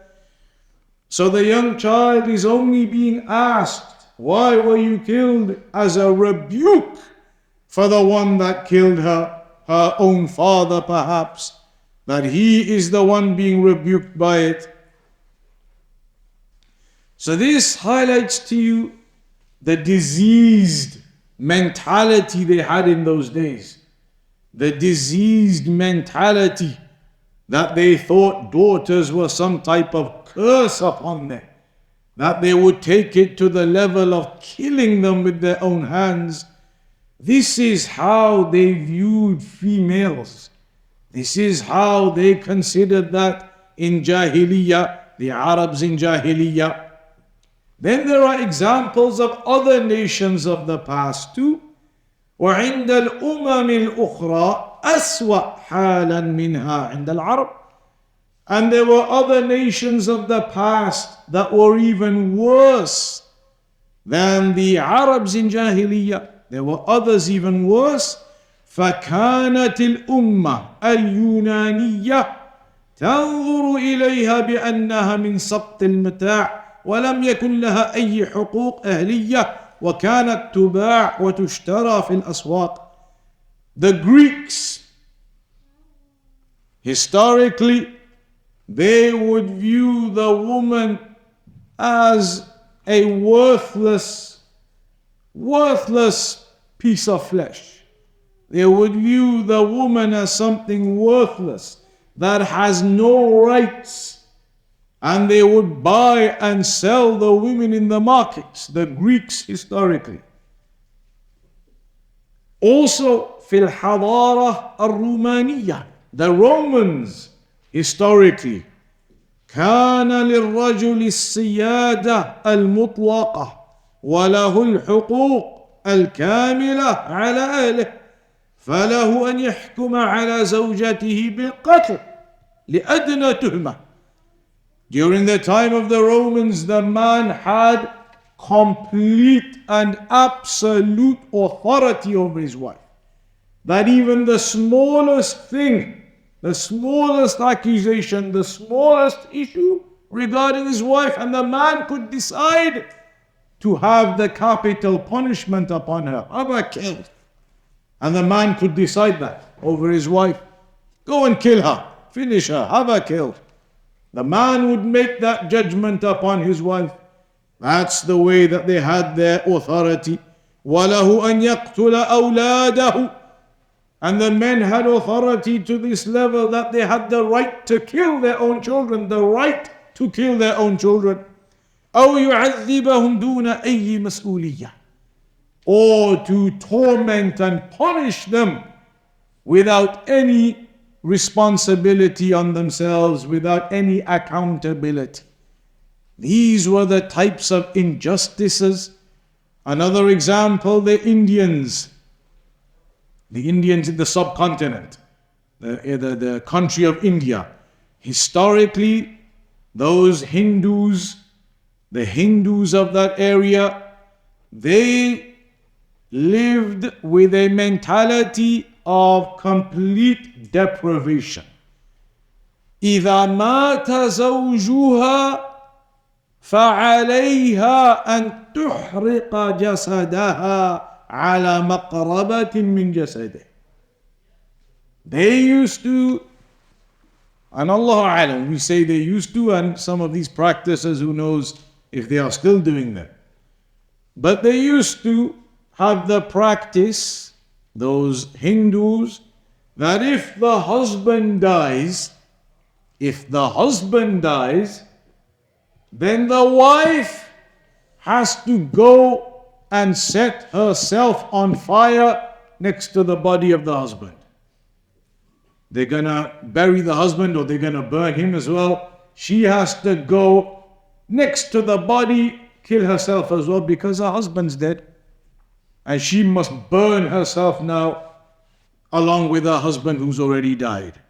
So the young child is only being asked, why were you killed, as a rebuke for the one that killed her own father perhaps, that he is the one being rebuked by it. So this highlights to you the diseased mentality they had in those days. The diseased mentality that they thought daughters were some type of curse upon them, that they would take it to the level of killing them with their own hands. This is how they viewed females. This is how they considered that in Jahiliyyah, the Arabs in Jahiliyyah. Then there are examples of other nations of the past too. وعند الأمم الأخرى أسوأ حالا منها عند العرب. And there were other nations of the past that were even worse than the Arabs in Jahiliyyah. There were others even worse. فكانت الأمة اليونانية تنظر إليها بأنها من سقط المتاع ولم يكن لها أي حقوق أهلية وكانت تباع وتشترى في الأسواق. The Greeks, historically, they would view the woman as a worthless piece of flesh. They would view the woman as something worthless that has no rights. And they would buy and sell the women in the markets, the Greeks historically. Also, في الحضارة الرومانية, the Romans historically, كان للرجل السيادة المطلقة وله الحقوق الكاملة على أهله فله أن يحكم على زوجته بالقتل لأدنى تهمة. During the time of the Romans, the man had complete and absolute authority over his wife. That even the smallest thing, the smallest accusation, the smallest issue regarding his wife, and the man could decide to have the capital punishment upon her, have her killed. And the man could decide that over his wife. Go and kill her, finish her, have her killed. The man would make that judgment upon his wife. That's the way that they had their authority. وَلَهُ أَنْ يَقْتُلَ أَوْلَادَهُ. And the men had authority to this level that they had the right to kill their own children, the right to kill their own children. أَوْ يُعَذِّبَهُمْ دُونَ أَيِّ مَسْئُولِيَّةٍ. Or to torment and punish them without any responsibility on themselves, without any accountability. These were the types of injustices. Another example, the Indians in the subcontinent, the country of India. Historically, those Hindus, the Hindus of that area, they lived with a mentality of complete deprivation. إذا مات زوجها فعليها أن تحرق جسدها على مقربة من جسده. They used to, and Allah Alam, we say they used to, and some of these practices, who knows if they are still doing that. But they used to have the practice, those Hindus, that if the husband dies, then the wife has to go and set herself on fire next to the body of the husband. They're gonna bury the husband, or they're gonna burn him as well. She has to go next to the body, kill herself as well, because her husband's dead. And she must burn herself now along with her husband who's already died.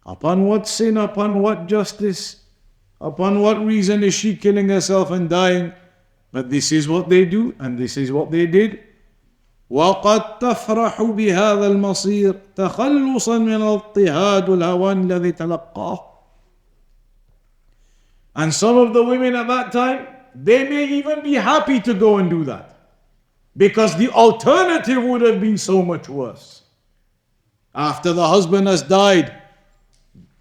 Upon what sin, upon what justice, upon what reason is she killing herself and dying? But this is what they do, and this is what they did. وَقَدْ تَفْرَحُ بِهَذَا الْمَصِيرِ تَخَلُّصًا مِنَ اضْطِهَادُ الْهَوَانِ الَّذِي تَلَقَّاهُ. And some of the women at that time, they may even be happy to go and do that, because the alternative would have been so much worse. After the husband has died,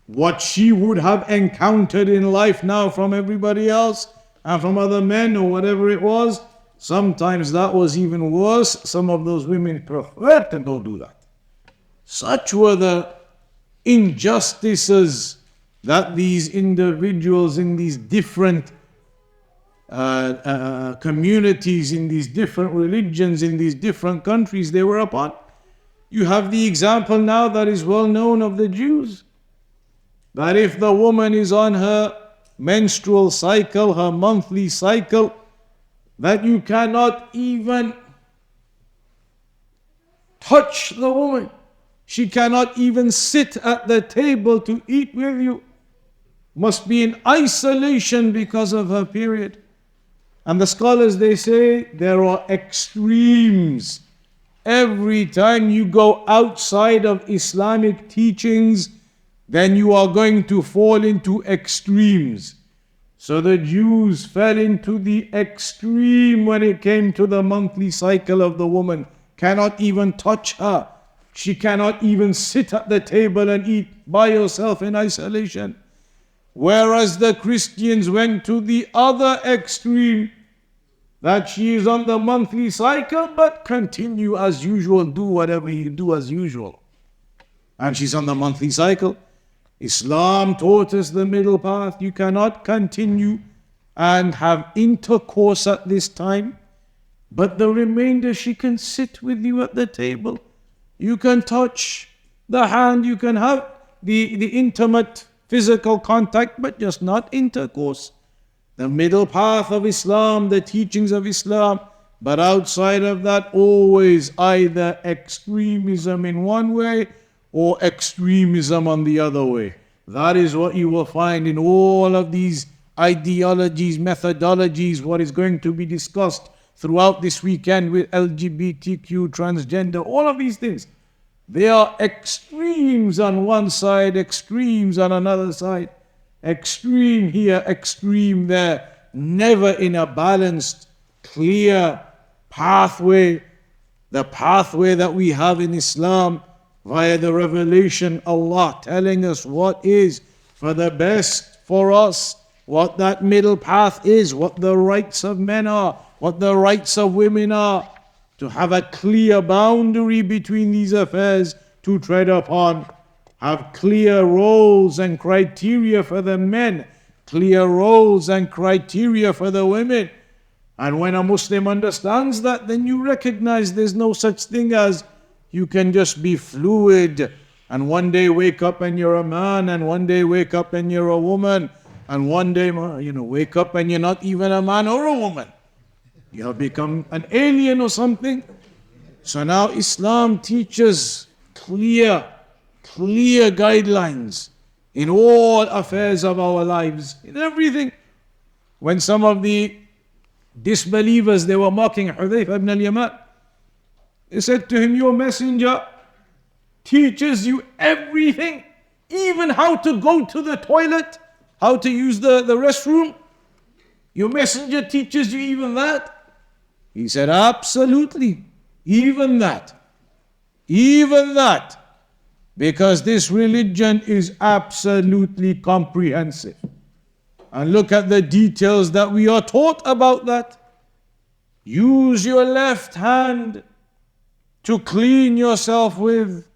what she would have encountered in life now from everybody else and from other men or whatever it was, sometimes that was even worse. Some of those women preferred to go do that. Such were the injustices that these individuals in these different communities, in these different religions, in these different countries they were upon. You have the example now that is well known of the Jews, that if the woman is on her menstrual cycle, her monthly cycle, that you cannot even touch the woman. She cannot even sit at the table to eat with you. must be in isolation because of her period. And the scholars, they say there are extremes. Every time you go outside of Islamic teachings, then you are going to fall into extremes. So the Jews fell into the extreme when it came to the monthly cycle of the woman. Cannot even touch her. She cannot even sit at the table and eat by herself in isolation. Whereas the Christians went to the other extreme, that she is on the monthly cycle, but continue as usual, do whatever you do as usual. And she's on the monthly cycle. Islam taught us the middle path. You cannot continue and have intercourse at this time, but the remainder she can sit with you at the table. You can touch the hand, you can have the intimate physical contact, but just not intercourse. The middle path of Islam, the teachings of Islam, but outside of that, always either extremism in one way or extremism on the other way. That is what you will find in all of these ideologies, methodologies, what is going to be discussed throughout this weekend with LGBTQ, transgender, all of these things. They are extremes on one side, extremes on another side. Extreme here, extreme there. Never in a balanced, clear pathway. The pathway that we have in Islam via the revelation, Allah telling us what is for the best for us, what that middle path is, what the rights of men are, what the rights of women are, to have a clear boundary between these affairs to tread upon, have clear roles and criteria for the men, clear roles and criteria for the women. And when a Muslim understands that, then you recognize there's no such thing as you can just be fluid and one day wake up and you're a man, and one day wake up and you're a woman, and one day, wake up and you're not even a man or a woman. You have become an alien or something. So now Islam teaches clear guidelines in all affairs of our lives, in everything. When some of the disbelievers, they were mocking Hudayfa ibn al-Yaman, they said to him, your messenger teaches you everything, even how to go to the toilet, how to use the restroom. Your messenger teaches you even that? He said, absolutely, even that. Even that. Because this religion is absolutely comprehensive. And look at the details that we are taught about that. Use your left hand to clean yourself with,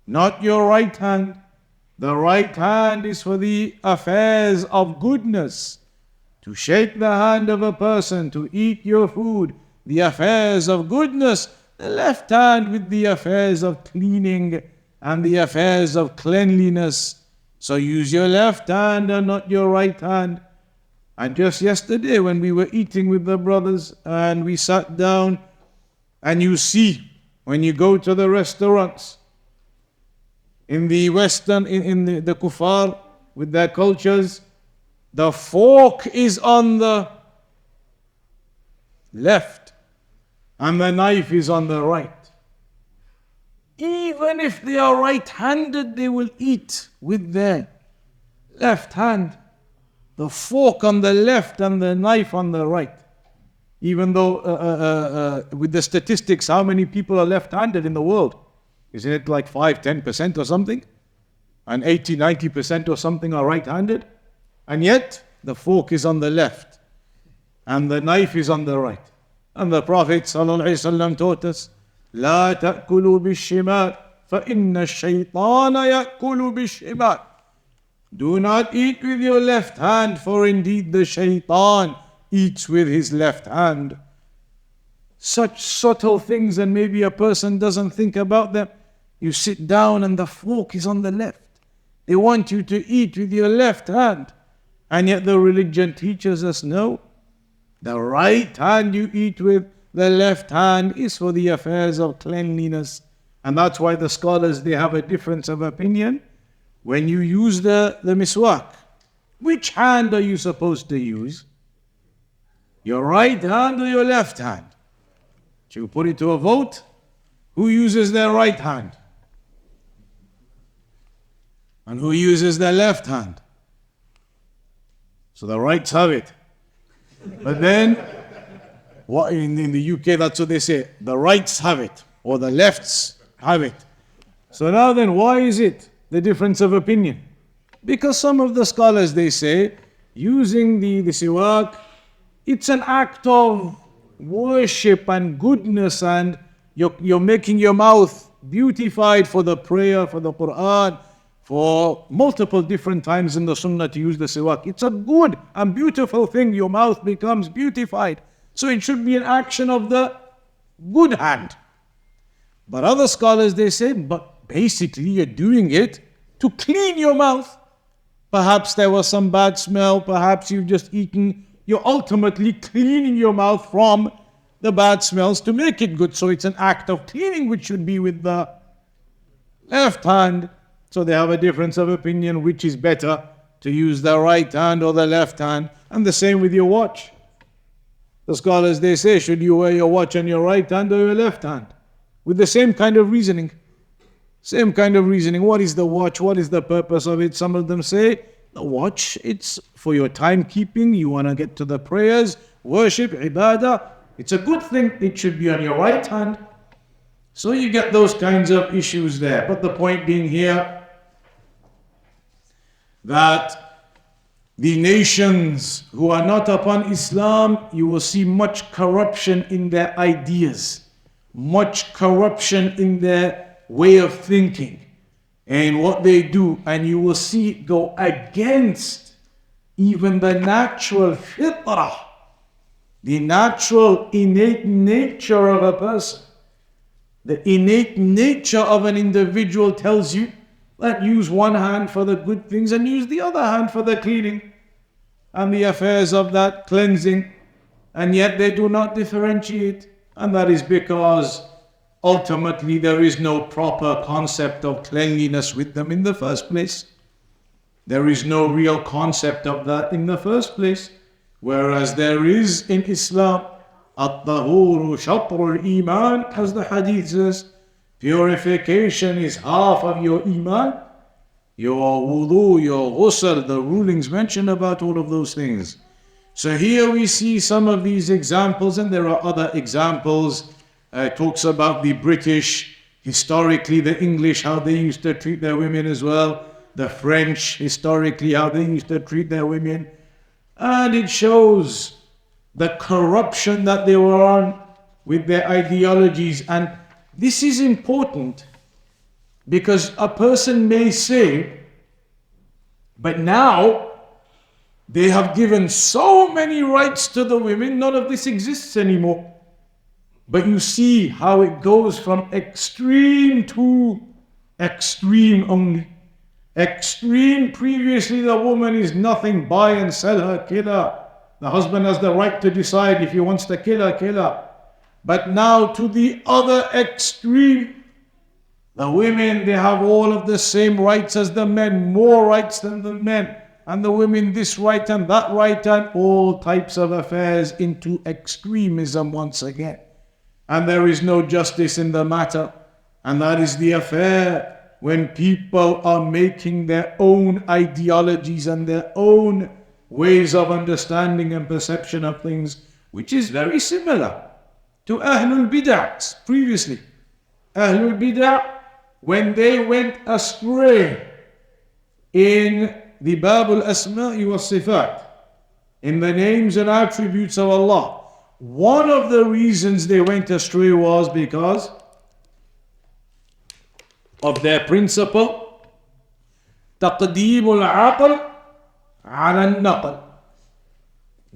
not your right hand. The right hand is for the affairs of goodness. To shake the hand of a person, to eat your food, the affairs of goodness. The left hand with the affairs of cleaning and the affairs of cleanliness. So use your left hand and not your right hand. And just yesterday when we were eating with the brothers and we sat down, and you see when you go to the restaurants in the Western, in the kuffar with their cultures, the fork is on the left and the knife is on the right. Even if they are right-handed, they will eat with their left hand. The fork on the left and the knife on the right. Even though with the statistics, how many people are left-handed in the world? Isn't it like 5-10% or something? And 80-90% or something are right-handed? And yet, the fork is on the left and the knife is on the right. And the Prophet ﷺ taught us, لا تأكلوا بالشمال فإن الشيطان يأكل بالشمال. Do not eat with your left hand, for indeed the shaitan eats with his left hand. Such subtle things, and maybe a person doesn't think about them. You sit down and the fork is on the left. They want you to eat with your left hand. And yet the religion teaches us, no. The right hand you eat with, the left hand is for the affairs of cleanliness. And that's why the scholars, they have a difference of opinion. When you use the miswak, Which hand are you supposed to use? Your right hand or your left hand? Should we put it to a vote? Who uses their right hand? And who uses their left hand? So the rights have it. But then, what in the UK, that's what they say. The rights have it, or the lefts have it. So now then, why is it the difference of opinion? Because some of the scholars, they say, using the siwak, it's an act of worship and goodness, and you're making your mouth beautified for the prayer, for the Quran, for multiple different times in the Sunnah to use the siwak. It's a good and beautiful thing. Your mouth becomes beautified. So it should be an action of the good hand. But other scholars, they say, but basically you're doing it to clean your mouth. Perhaps there was some bad smell. Perhaps you've just eaten. You're ultimately cleaning your mouth from the bad smells to make it good. So it's an act of cleaning which should be with the left hand. So they have a difference of opinion which is better, to use the right hand or the left hand. And the same with your watch. The scholars, they say, should you wear your watch on your right hand or your left hand? With the same kind of reasoning. Same kind of reasoning. What is the watch? What is the purpose of it? Some of them say, the watch, it's for your timekeeping. You want to get to the prayers, worship, ibadah. It's a good thing. It should be on your right hand. So you get those kinds of issues there. But the point being here, that the nations who are not upon Islam, you will see much corruption in their ideas, much corruption in their way of thinking and what they do, and you will see it go against even the natural fitrah, the natural innate nature of a person. The innate nature of an individual tells you that use one hand for the good things and use the other hand for the cleaning and the affairs of that cleansing, and yet they do not differentiate. And that is because ultimately there is no proper concept of cleanliness with them in the first place. There is no real concept of that in the first place, whereas there is in Islam. At-tahuru shatrul iman, as the hadith says, purification is half of your iman. Your wudu, your ghusl, the rulings mentioned about all of those things. So here we see some of these examples, and there are other examples. It talks about the British, historically the English, how they used to treat their women as well. The French, historically, how they used to treat their women. And it shows the corruption that they were on with their ideologies. And this is important because a person may say, but now they have given so many rights to the women, none of this exists anymore. But you see how it goes from extreme to extreme only. Extreme, previously the woman is nothing, buy and sell her, kill her. The husband has the right to decide if he wants to kill her, kill her. But now to the other extreme, the women, they have all of the same rights as the men, more rights than the men. And the women this right and that right, and all types of affairs into extremism once again. And there is no justice in the matter. And that is the affair when people are making their own ideologies and their own ways of understanding and perception of things, which is very similar to Ahlul Bid'ah previously. Ahlul Bid'ah, when they went astray in the Babul Asma'i wa Sifat, in the names and attributes of Allah, one of the reasons they went astray was because of their principle, taqdeemul aql ala al-naql,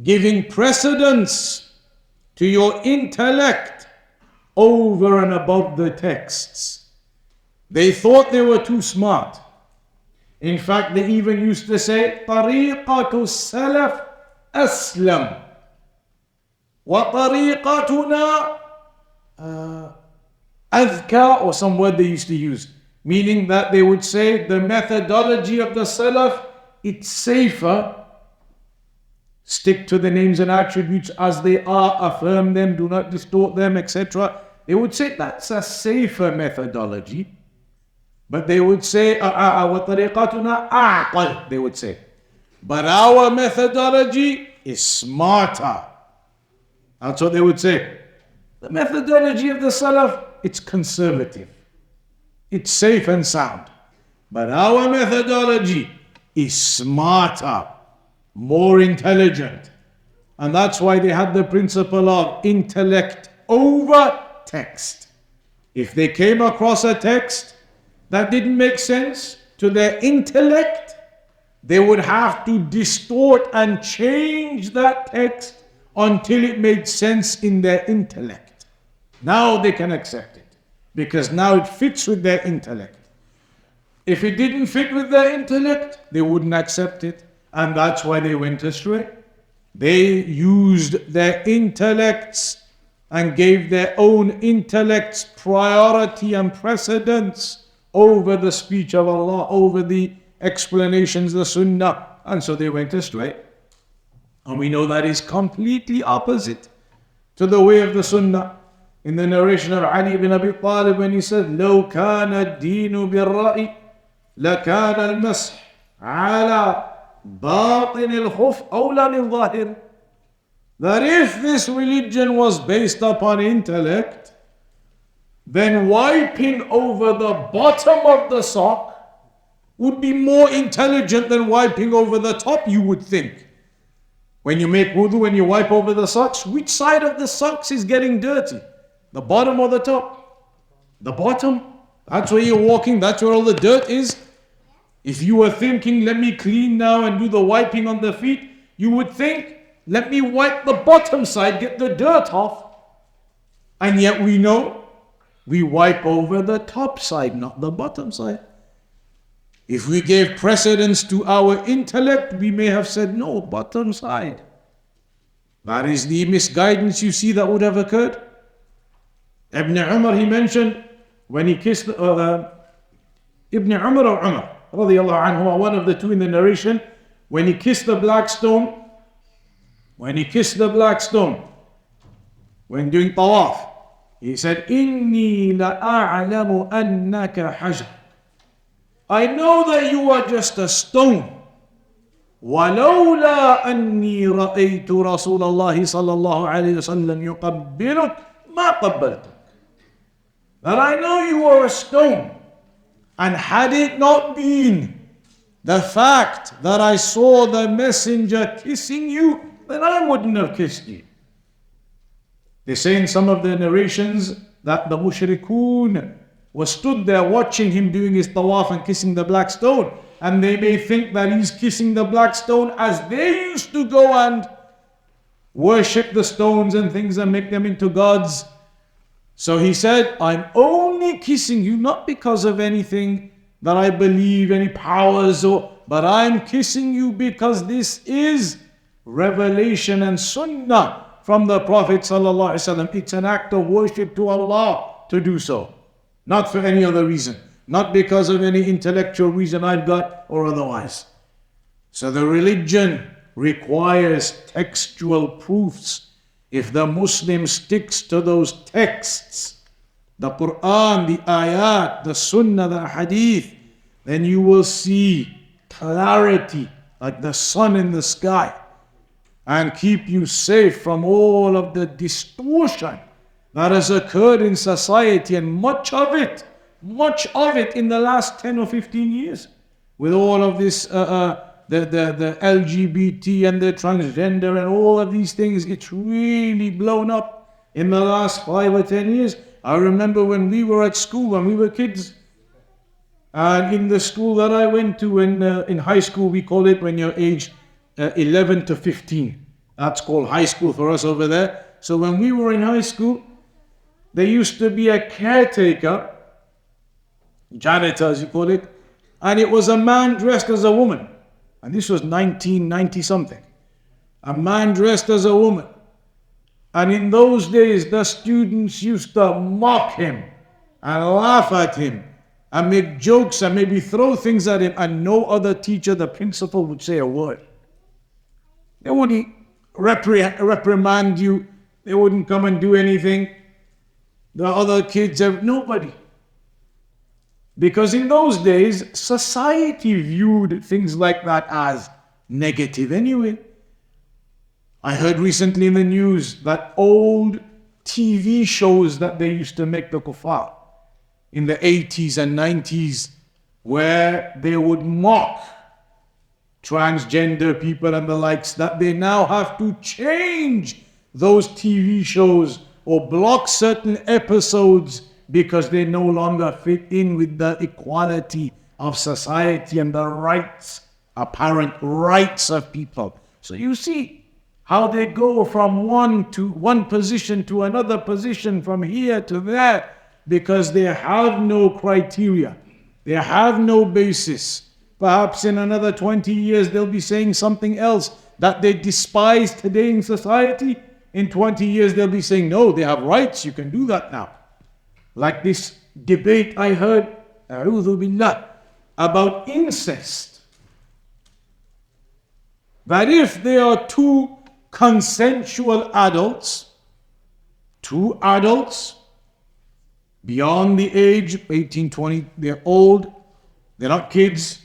giving precedence to your intellect over and above the texts. They thought they were too smart. In fact, they even used to say, طريقة السلف أسلم وطريقتنا أذكى, or some word they used to use, meaning that they would say the methodology of the Salaf it's safer. Stick to the names and attributes as they are, affirm them, do not distort them, etc. They would say that's a safer methodology. But they would say, وَطَرِيقَتُنَا أَعْقَلُ, they would say. But our methodology is smarter. That's what they would say. The methodology of the Salaf, it's conservative. It's safe and sound. But our methodology is smarter, more intelligent. And that's why they had the principle of intellect over text. If they came across a text that didn't make sense to their intellect, they would have to distort and change that text until it made sense in their intellect. Now they can accept it, because now it fits with their intellect. If it didn't fit with their intellect, they wouldn't accept it. And that's why they went astray. They used their intellects and gave their own intellects priority and precedence over the speech of Allah, over the explanations, the Sunnah. And so they went astray. And we know that is completely opposite to the way of the Sunnah. In the narration of Ali bin Abi Talib, when he said, لو كان الدين بالرأي لكان المسح على باطن الخف أولى من ظاهر. That if this religion was based upon intellect, then wiping over the bottom of the sock would be more intelligent than wiping over the top, you would think. When you make wudu, when you wipe over the socks, which side of the socks is getting dirty? The bottom or the top? The bottom. That's where you're walking, that's where all the dirt is. If you were thinking, let me clean now and do the wiping on the feet, you would think, let me wipe the bottom side, get the dirt off. And yet we know, we wipe over the top side, not the bottom side. If we gave precedence to our intellect, we may have said, no, bottom side. That is the misguidance you see that would have occurred. Ibn Umar, he mentioned, when he kissed, Ibn Umar or Umar, radiallahu anhu, one of the two in the narration, when he kissed the black stone, when doing tawaf, he said, إِنِّي لَأَعْلَمُ أَنَّكَ حَجَرٌ. I know that you are just a stone. وَلَوْلَا أَنِّي رَأَيْتُ رَسُولَ اللَّهِ صَلَّى اللَّهُ عَلَيْهِ وسلم يُقَبِّلُكَ مَا قَبَّلْتُكَ. That I know you are a stone. And had it not been the fact that I saw the messenger kissing you, then I wouldn't have kissed you. They say in some of the narrations that the mushrikun was stood there watching him doing his tawaf and kissing the black stone. And they may think that he's kissing the black stone as they used to go and worship the stones and things and make them into gods. So he said, I'm only kissing you not because of anything that I believe, any powers, but I'm kissing you because this is revelation and sunnah from the Prophet ﷺ. It's an act of worship to Allah to do so. Not for any other reason. Not because of any intellectual reason I've got or otherwise. So the religion requires textual proofs. If the Muslim sticks to those texts, the Quran, the ayat, the Sunnah, the Hadith, then you will see clarity like the sun in the sky and keep you safe from all of the distortion that has occurred in society, and much of it in the last 10 or 15 years with all of this the LGBT and the transgender and all of these things. It's really blown up in the last 5 or 10 years. I remember when we were at school, when we were kids, and in the school that I went to in high school, we call it when you're aged 11 to 15. That's called high school for us over there. So when we were in high school, there used to be a caretaker, janitor as you call it, and it was a man dressed as a woman. And this was 1990 something. A man dressed as a woman. And in those days, the students used to mock him and laugh at him and make jokes and maybe throw things at him, and no other teacher, the principal, would say a word. They wouldn't reprimand you. They wouldn't come and do anything. The other kids have nobody. Because in those days, society viewed things like that as negative anyway. I heard recently in the news that old TV shows that they used to make the kuffar in the 80s and 90s, where they would mock transgender people and the likes, that they now have to change those TV shows or block certain episodes because they no longer fit in with the equality of society and the rights, apparent rights of people. So you see how they go from one position to another position, from here to there, because they have no criteria. They have no basis. Perhaps in another 20 years they'll be saying something else that they despise today in society. In 20 years they'll be saying, no, they have rights, you can do that now. Like this debate I heard, a'udhu billah, about incest. That if there are two consensual adults, beyond the age of 18, 20, they're old, they're not kids,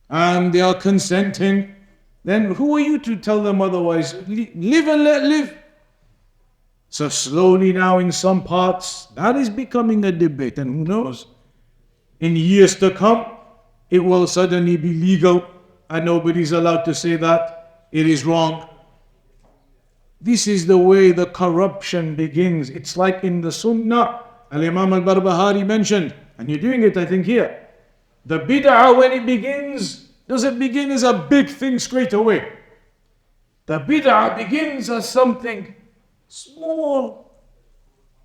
and they are consenting, then who are you to tell them otherwise? Live and let live. So slowly now in some parts, that is becoming a debate, and who knows? In years to come, it will suddenly be legal, and nobody's allowed to say that it is wrong. This is the way the corruption begins. It's like in the Sunnah, Al-Imam al-Barbahari mentioned, and you're doing it, I think, here. The bid'ah, when it begins, doesn't begin as a big thing straight away. The bid'ah begins as something small.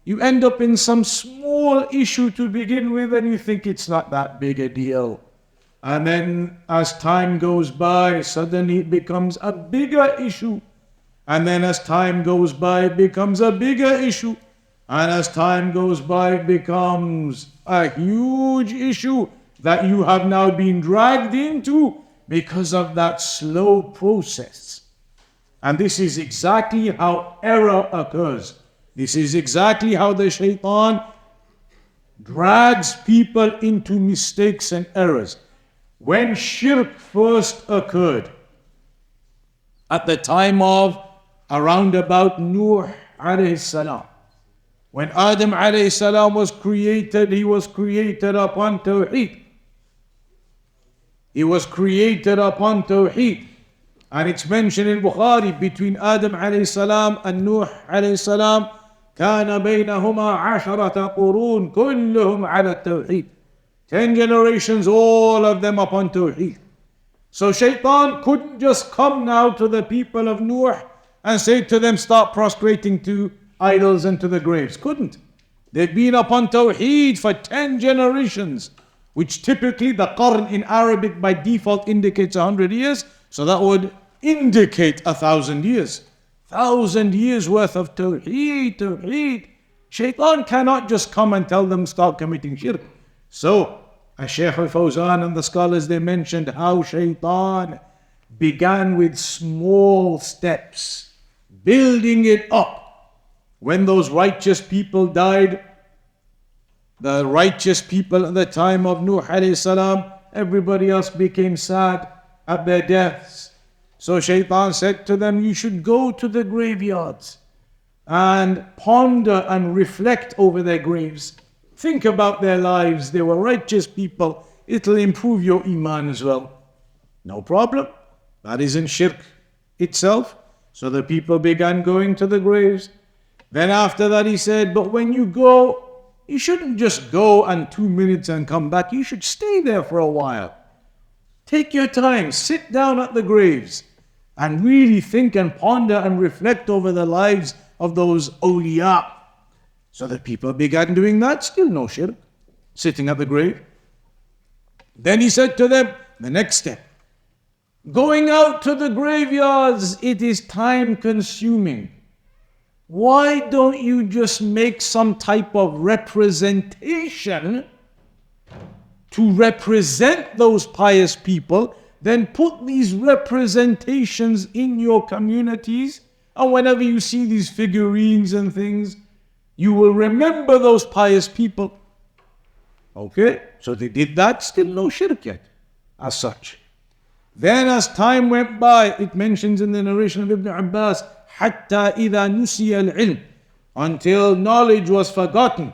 You end up in some small issue to begin with, and you think it's not that big a deal. And then as time goes by, suddenly it becomes a bigger issue. And then as time goes by, it becomes a bigger issue. And as time goes by, it becomes a huge issue that you have now been dragged into because of that slow process. And this is exactly how error occurs. This is exactly how the shaitan drags people into mistakes and errors. When shirk first occurred, at the time of around about Nuh alayhi salam, when Adam alayhi salam was created, he was created upon Tawheed. He was created upon Tawheed. And it's mentioned in Bukhari, between Adam alayhi salam and Nuh alayhi salam, كان بينهما عشرة قرون كلهم على التوحيد. 10 generations, all of them upon Tawheed. So Shaitan couldn't just come now to the people of Nuh and say to them, start prostrating to idols and to the graves. Couldn't. They'd been upon Tawheed for 10 generations, which typically the qarn in Arabic by default indicates 100 years. So that would indicate 1,000 years. 1,000 years worth of Tawheed. Shaitan cannot just come and tell them start committing shirk. So, Shaykh al-Fawzan and the scholars, they mentioned how Shaitan began with small steps, building it up. When those righteous people died, the righteous people at the time of Nuh alayhi salam, everybody else became sad at their deaths. So Shaitan said to them, you should go to the graveyards and ponder and reflect over their graves. Think about their lives. They were righteous people. It'll improve your iman as well. No problem. That isn't shirk itself. So the people began going to the graves. Then after that he said, but when you go, you shouldn't just go and 2 minutes and come back. You should stay there for a while. Take your time. Sit down at the graves and really think and ponder and reflect over the lives of those awliya. So the people began doing that, still no shirk, sitting at the grave. Then he said to them, the next step, going out to the graveyards, it is time consuming. Why don't you just make some type of representation to represent those pious people, then put these representations in your communities. And whenever you see these figurines and things, you will remember those pious people. Okay, so they did that, still no shirk yet, as such. Then as time went by, it mentions in the narration of Ibn Abbas, حَتَّى إِذَا نُسِيَ الْعِلْمِ, until knowledge was forgotten.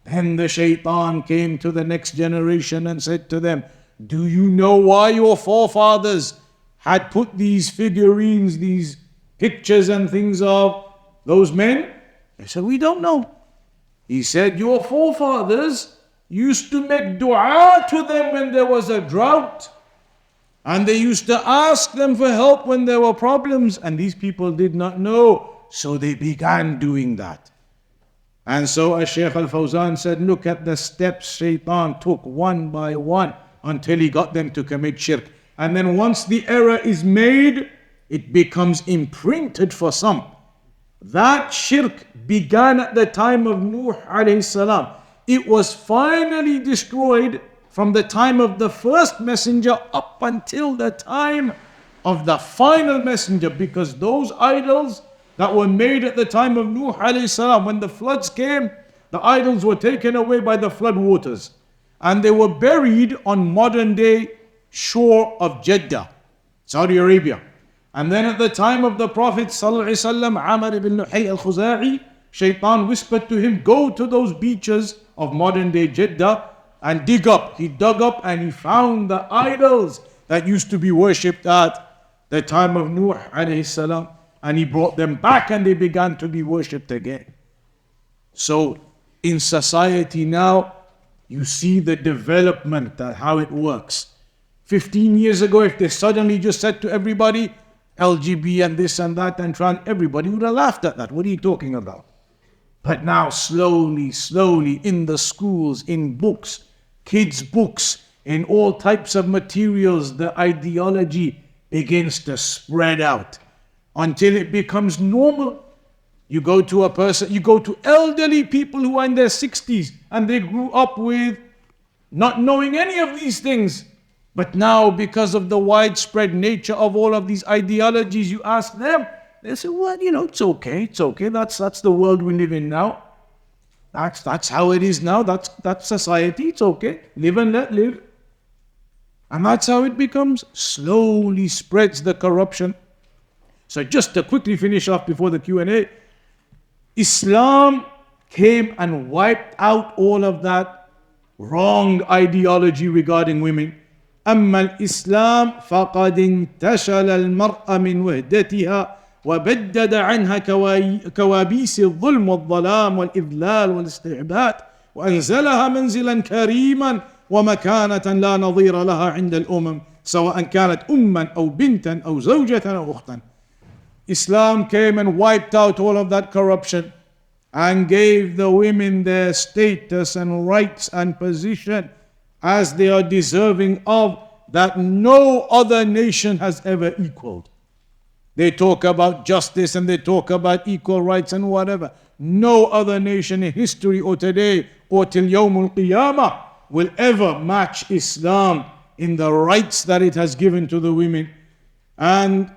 Then the shaitan came to the next generation and said to them, do you know why your forefathers had put these figurines, these pictures and things of those men? They said, we don't know. He said, your forefathers used to make dua to them when there was a drought. And they used to ask them for help when there were problems. And these people did not know. So they began doing that. And so as Shaykh al-Fawzan said, look at the steps Shaitan took one by one until he got them to commit shirk. And then once the error is made, it becomes imprinted for some. That shirk began at the time of Nuh alayhi salam. It was finally destroyed from the time of the first messenger up until the time of the final messenger, because those idols that were made at the time of Nuh alayhi salam, when the floods came, the idols were taken away by the flood waters and they were buried on modern day shore of Jeddah, Saudi Arabia. And then at the time of the Prophet ﷺ, Amr ibn Luhay al-Khuza'i, Shaitan whispered to him, go to those beaches of modern day Jeddah and dig up. He dug up and he found the idols that used to be worshipped at the time of Nuh alayhi salam. And he brought them back and they began to be worshipped again. So in society now, you see the development, that how it works. 15 years ago, if they suddenly just said to everybody, LGB and this and that and trans, everybody would have laughed at that. What are you talking about? But now slowly, in the schools, in books, kids' books, in all types of materials, the ideology begins to spread out until it becomes normal. You go to a person, you go to elderly people who are in their 60s and they grew up with not knowing any of these things. But now, because of the widespread nature of all of these ideologies, you ask them, they say, well, it's okay. That's the world we live in now. That's how it is now. That's society. It's okay. Live and let live. And that's how it becomes. Slowly spreads the corruption. So just to quickly finish off before the Q&A, Islam came and wiped out all of that wrong ideology regarding women. أما الإسلام فقد انتشل المرأة من وهدتها وبدد عنها كوابيس الظلم والظلام والإذلال والاستعباد وأنزلها منزلا كريما ومكانة لا نظير لها عند الأمم سواء كانت أما أو بنتا أو زوجة أو أختا. Islam came and wiped out all of that corruption and gave the women their status and rights and position as they are deserving of, that no other nation has ever equaled. They talk about justice and they talk about equal rights and whatever. No other nation in history or today or till Yawmul Qiyamah will ever match Islam in the rights that it has given to the women. And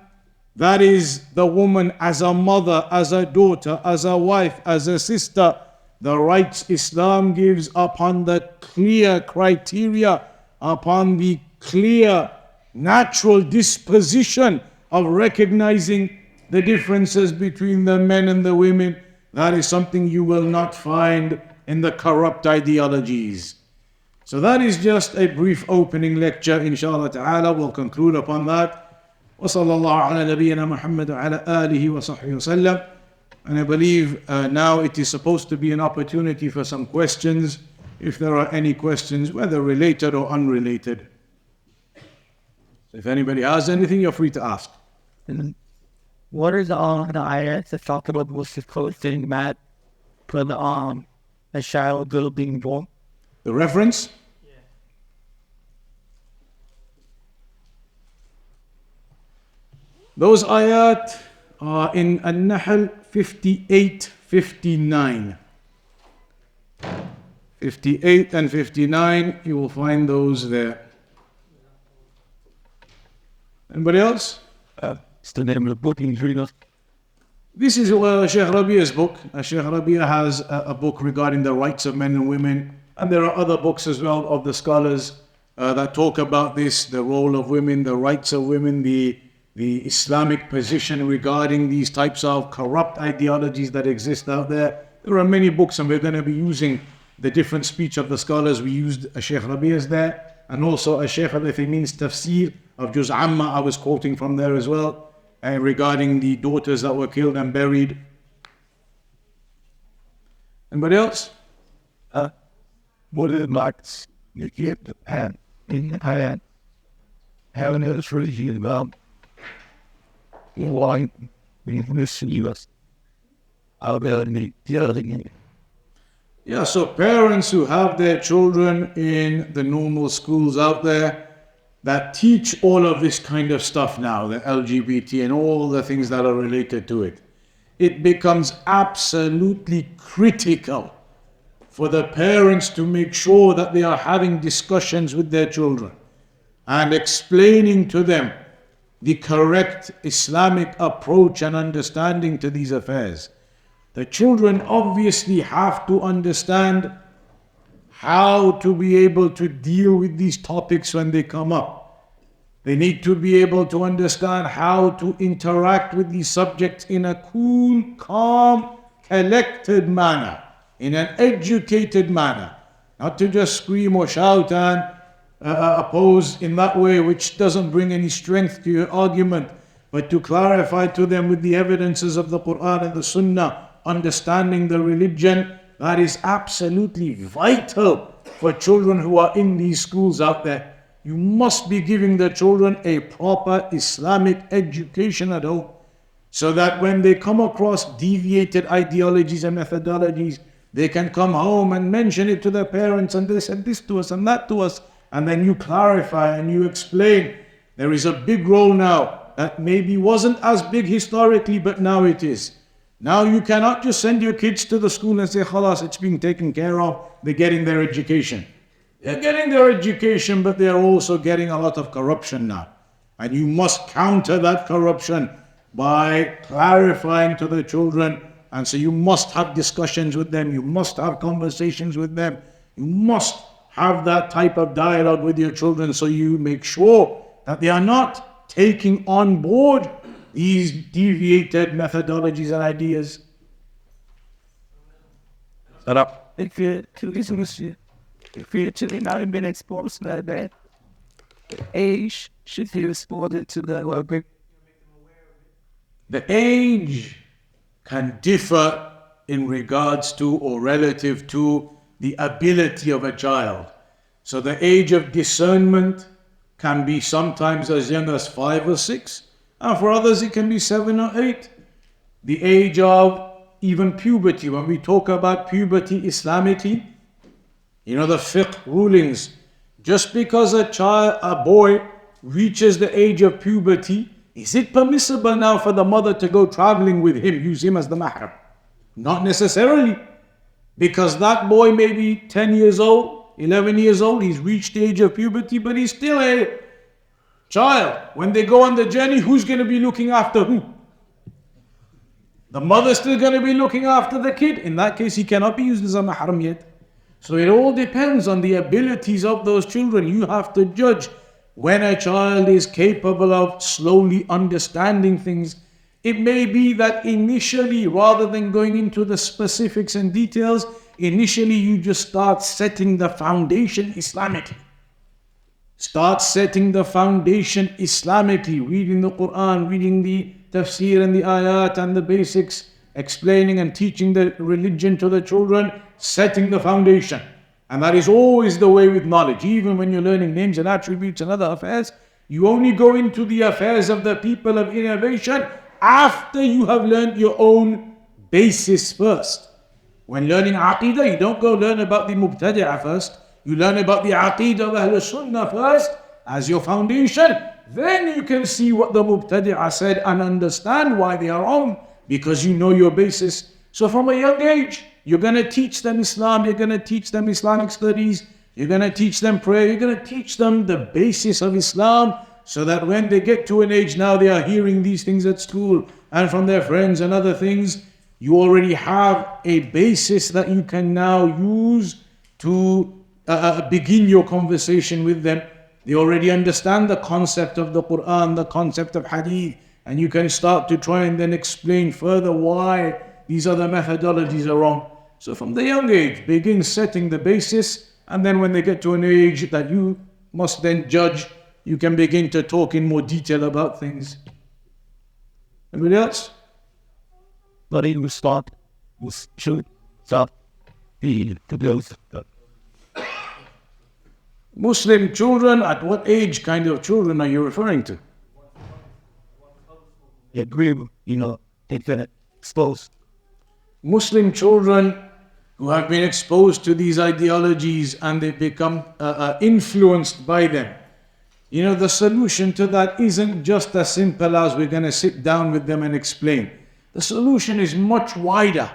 that is the woman as a mother, as a daughter, as a wife, as a sister. The rights Islam gives upon the clear criteria, upon the clear natural disposition of recognizing the differences between the men and the women. That is something you will not find in the corrupt ideologies. So that is just a brief opening lecture. Inshallah ta'ala, we'll conclude upon that. وصلى الله على نبينا محمد وعلى آله وصحبه وسلم. And I believe now it is supposed to be an opportunity for some questions, if there are any questions, whether related or unrelated. So if anybody has anything, you're free to ask. What are the ayats that talk about what's the closing mat for a child girl being born? The reference? Those ayat are in An-Nahl 58-59. 58 and 59, you will find those there. Anybody else? It's the name of the book in Greek. This is Shaykh Rabi's book. Shaykh Rabi has a book regarding the rights of men and women. And there are other books as well of the scholars that talk about this, the role of women, the rights of women, the Islamic position regarding these types of corrupt ideologies that exist out there. There are many books, and we're going to be using the different speech of the scholars. We used Shaykh Rabi's there, and also Shaykh Abu Mu'adh's tafsir of Juz Amma, I was quoting from there as well, regarding the daughters that were killed and buried. Anybody else? What is Marx? You get the pen in the hand. Having it for you about why we listen to us. I'll be able to tell you. Yeah, so parents who have their children in the normal schools out there that teach all of this kind of stuff now, the LGBT and all the things that are related to it, it becomes absolutely critical for the parents to make sure that they are having discussions with their children and explaining to them the correct Islamic approach and understanding to these affairs. The children obviously have to understand how to be able to deal with these topics when they come up. They need to be able to understand how to interact with these subjects in a cool, calm, collected manner, in an educated manner, not to just scream or shout and oppose in that way, which doesn't bring any strength to your argument, but to clarify to them with the evidences of the Quran and the Sunnah, understanding the religion. That is absolutely vital for children who are in these schools out there. You must be giving the children a proper Islamic education at home, so that when they come across deviated ideologies and methodologies, they can come home and mention it to their parents, and they said this to us and that to us, and then you clarify and you explain. There is a big role now that maybe wasn't as big historically, but now it is. Now you cannot just send your kids to the school and say, khalas, it's being taken care of, they're getting their education. They're getting their education, but they're also getting a lot of corruption now. And you must counter that corruption by clarifying to the children. And so you must have discussions with them, you must have conversations with them, you must have that type of dialogue with your children, so you make sure that they are not taking on board these deviated methodologies and ideas. Shut up. If you're actually not been exposed to that bad, age should be exposed to the level. The age can differ in regards to or relative to the ability of a child. So the age of discernment can be sometimes as young as 5 or 6, and for others it can be 7 or 8. The age of even puberty, when we talk about puberty Islamically, you know, the fiqh rulings, just because a boy reaches the age of puberty, is it permissible now for the mother to go traveling with him, use him as the mahram? Not necessarily, because that boy may be 10 years old, 11 years old, he's reached the age of puberty, but he's still a child. When they go on the journey, who's going to be looking after who? The mother's still going to be looking after the kid. In that case, he cannot be used as a mahram yet. So it all depends on the abilities of those children. You have to judge when a child is capable of slowly understanding things. It may be that initially, rather than going into the specifics and details, initially you just start setting the foundation Islamically. Start setting the foundation Islamically, reading the Quran, reading the tafsir and the ayat and the basics, explaining and teaching the religion to the children, setting the foundation. And that is always the way with knowledge. Even when you're learning names and attributes and other affairs, you only go into the affairs of the people of innovation after you have learned your own basis first. When learning Aqidah, you don't go learn about the Mubtadi'ah first. You learn about the Aqidah of Ahl Sunnah first as your foundation. Then you can see what the Mubtadi'ah said and understand why they are wrong, because you know your basis. So from a young age, You're going to teach them Islam, you're going to teach them Islamic studies, you're going to teach them prayer, you're going to teach them the basis of Islam, so that when they get to an age now they are hearing these things at school and from their friends and other things, you already have a basis that you can now use to begin your conversation with them. They already understand the concept of the Quran, the concept of Hadith, and you can start to try and then explain further why these other methodologies are wrong. So from the young age, begin setting the basis, and then when they get to an age that you must then judge, you can begin to talk in more detail about things. Anybody else? But he was thought was should stop the those. Muslim children, at what age kind of children are you referring to? Agree, they've been exposed. Muslim children who have been exposed to these ideologies and they become influenced by them. The solution to that isn't just as simple as we're going to sit down with them and explain. The solution is much wider.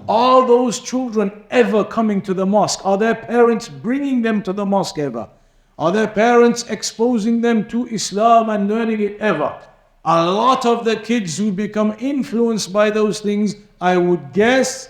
Are those children ever coming to the mosque? Are their parents bringing them to the mosque ever? Are their parents exposing them to Islam and learning it ever? A lot of the kids who become influenced by those things, I would guess,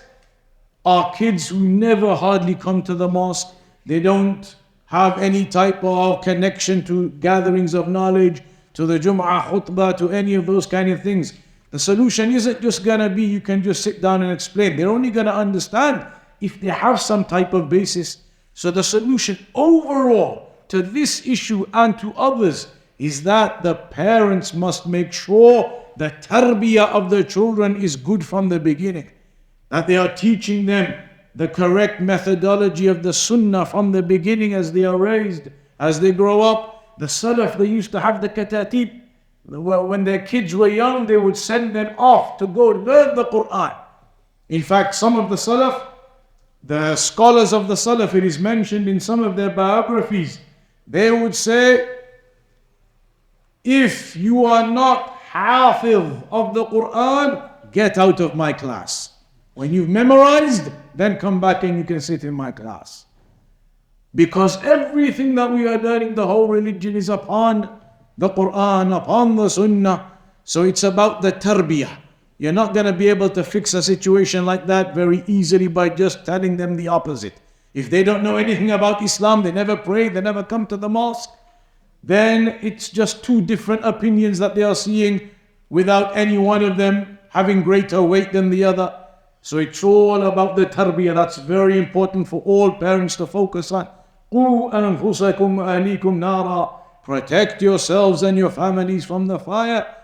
are kids who never hardly come to the mosque. They don't have any type of connection to gatherings of knowledge, to the Jum'ah khutbah, to any of those kind of things. The solution isn't just going to be you can just sit down and explain. They're only going to understand if they have some type of basis. So the solution overall to this issue and to others is that the parents must make sure the tarbiyah of their children is good from the beginning. That they are teaching them the correct methodology of the sunnah from the beginning as they are raised, as they grow up. The Salaf, they used to have the katatib. When their kids were young, they would send them off to go learn the Quran. In fact, some of the Salaf, the scholars of the Salaf, it is mentioned in some of their biographies, they would say, if you are not hafiz of the Quran, get out of my class. When you've memorized, then come back and you can sit in my class. Because everything that we are learning, the whole religion is upon the Quran, upon the Sunnah. So it's about the tarbiyah. You're not going to be able to fix a situation like that very easily by just telling them the opposite. If they don't know anything about Islam, they never pray, they never come to the mosque, then it's just two different opinions that they are seeing without any one of them having greater weight than the other. So it's all about the tarbiyah. That's very important for all parents to focus on. قُوا أَنفُسَكُمْ وَأَهْلِيكُمْ نَارًا. Protect yourselves and your families from the fire.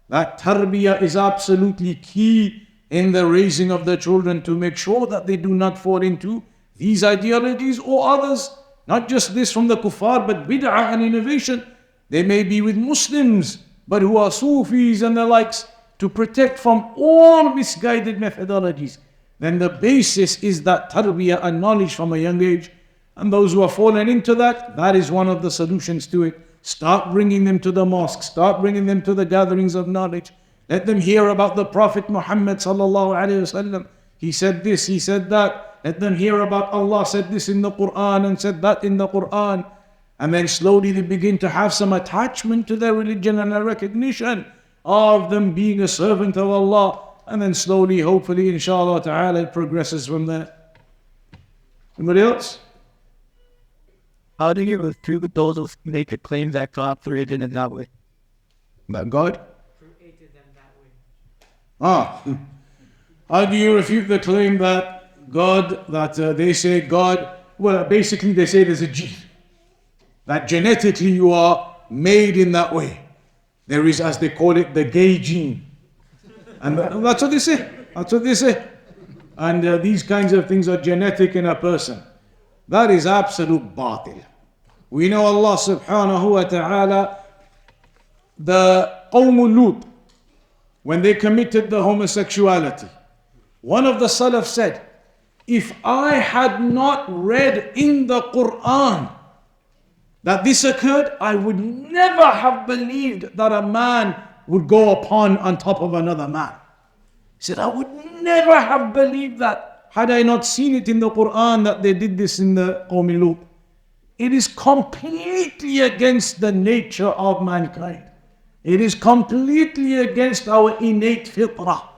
That tarbiyah is absolutely key in the raising of the children, to make sure that they do not fall into these ideologies or others. Not just this from the kuffar, but bid'ah and innovation. They may be with Muslims, but who are Sufis and the likes, to protect from all misguided methodologies. Then the basis is that tarbiyah and knowledge from a young age. And those who are fallen into that, that is one of the solutions to it. Start bringing them to the mosque. Start bringing them to the gatherings of knowledge. Let them hear about the Prophet Muhammad sallallahu alaihi wasallam. He said this, he said that. Let them hear about Allah said this in the Quran and said that in the Quran. And then slowly they begin to have some attachment to their religion and a recognition of them being a servant of Allah. And then slowly, hopefully, inshallah ta'ala, it progresses from there. Anybody else? How do you refute those who make a claim that God created them that way? That God Created them that way. How do you refute the claim that God, they say God, well, basically they say there's a gene. That genetically you are made in that way. There is, as they call it, the gay gene. And that's what they say. That's what they say. And these kinds of things are genetic in a person. That is absolute batil. We know Allah subhanahu wa ta'ala, the Qawm Lut, when they committed the homosexuality, one of the Salaf said, if I had not read in the Quran that this occurred, I would never have believed that a man would go on top of another man. He said, I would never have believed that. had I not seen it in the Quran that they did this in the Qawm Lut. It is completely against the nature of mankind. It is completely against our innate fitrah.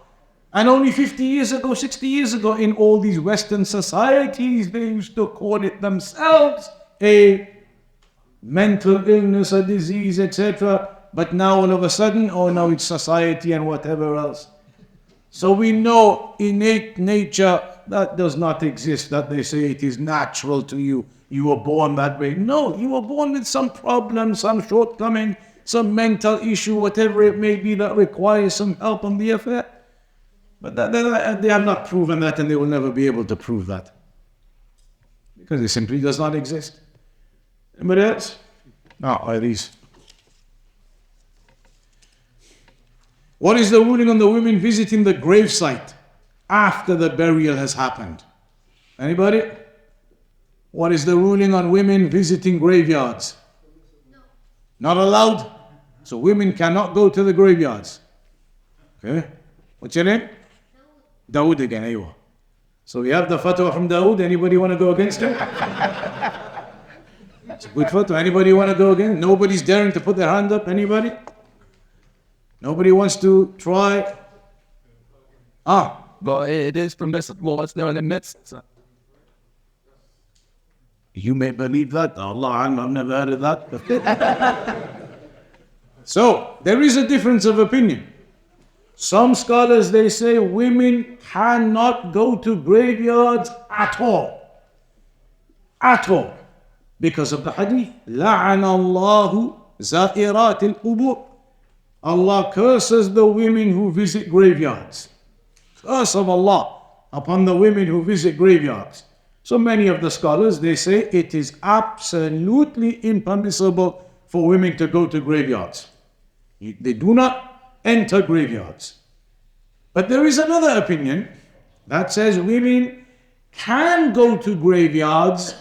And only 50 years ago, 60 years ago, in all these Western societies, they used to call it themselves a mental illness, a disease, etc. But now all of a sudden, oh no, it's society and whatever else. So we know innate nature, that does not exist, that they say it is natural to you. You were born that way. No, you were born with some problem, some shortcoming, some mental issue, whatever it may be that requires some help on the affair. But they have not proven that, and they will never be able to prove that. Because it simply does not exist. Anybody else? No, these. What is the ruling on the women visiting the gravesite after the burial has happened? Anybody? What is the ruling on women visiting graveyards? No. Not allowed? So women cannot go to the graveyards. Okay. What's your name? Dawood again, aywa. So we have the fatwa from Dawood. Anybody want to go against him? It's a good fatwa. Anybody want to go against? Nobody's daring to put their hand up. Anybody? Nobody wants to try? But it is permissible. It's there in the midst. You may believe that. Allah, I've never heard of that. So, there is a difference of opinion. Some scholars, they say women cannot go to graveyards at all. At all. Because of the hadith. لَعَنَ اللَّهُ زَائِرَاتِ الْقُبُورِ. Allah curses the women who visit graveyards. Curse of Allah upon the women who visit graveyards. So many of the scholars, they say it is absolutely impermissible for women to go to graveyards. They do not enter graveyards. But there is another opinion that says women can go to graveyards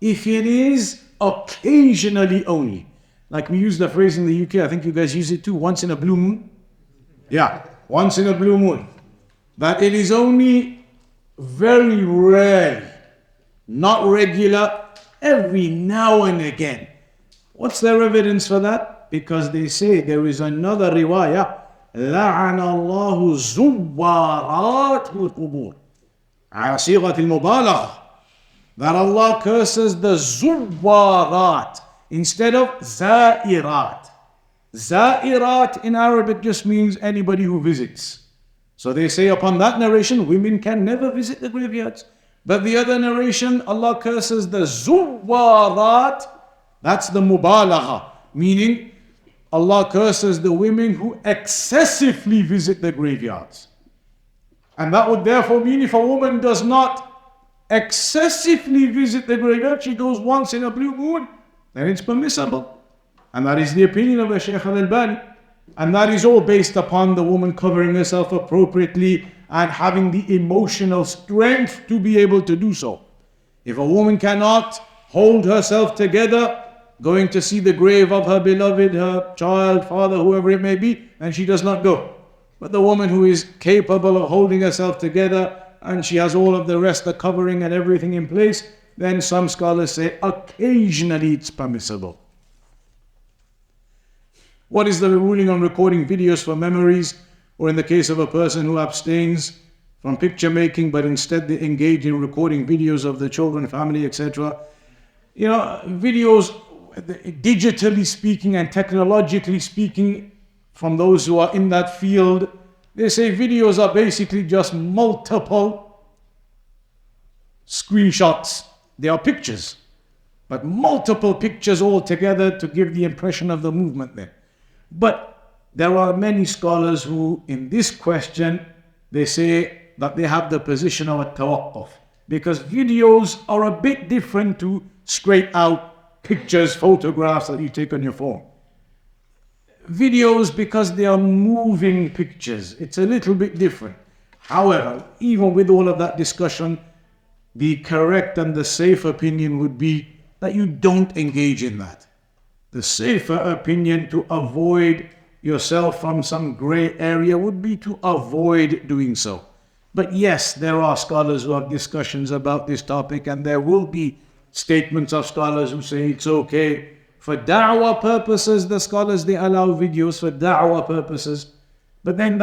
if it is occasionally only. Like we use the phrase in the UK, I think you guys use it too, once in a blue moon. Yeah, once in a blue moon. But it is only very rare, not regular, every now and again. What's their evidence for that? Because they say there is another riwayah, لَعَنَ اللَّهُ زُوَّارَاتِ الْقُبُورِ على صيغة المبالغة, that Allah curses the zuwarat instead of za'irat. Za'irat in Arabic just means anybody who visits. So they say upon that narration, women can never visit the graveyards. But the other narration, Allah curses the zuwarat, that's the mubalagha, meaning Allah curses the women who excessively visit the graveyards. And that would therefore mean if a woman does not excessively visit the graveyard, she goes once in a blue moon, then it's permissible. And that is the opinion of the Shaykh Al-Albani. And that is all based upon the woman covering herself appropriately and having the emotional strength to be able to do so. If a woman cannot hold herself together, going to see the grave of her beloved, her child, father, whoever it may be, and she does not go. But the woman who is capable of holding herself together and she has all of the rest, the covering and everything in place, then some scholars say occasionally it's permissible. What is the ruling on recording videos for memories, or in the case of a person who abstains from picture making but instead they engage in recording videos of the children, family, etc.? You know, videos, digitally speaking and technologically speaking, from those who are in that field, they say videos are basically just multiple screenshots. They are pictures, but multiple pictures all together to give the impression of the movement there. But there are many scholars who, in this question, they say that they have the position of a tawaqquf, because videos are a bit different to straight out pictures, photographs that you take on your phone. Videos, because they are moving pictures, it's a little bit different. However, even with all of that discussion, the correct and the safe opinion would be that you don't engage in that. The safer opinion to avoid yourself from some gray area would be to avoid doing so. But yes, there are scholars who have discussions about this topic, and there will be statements of scholars who say it's okay. For da'wah purposes, the scholars, they allow videos for da'wah purposes. But then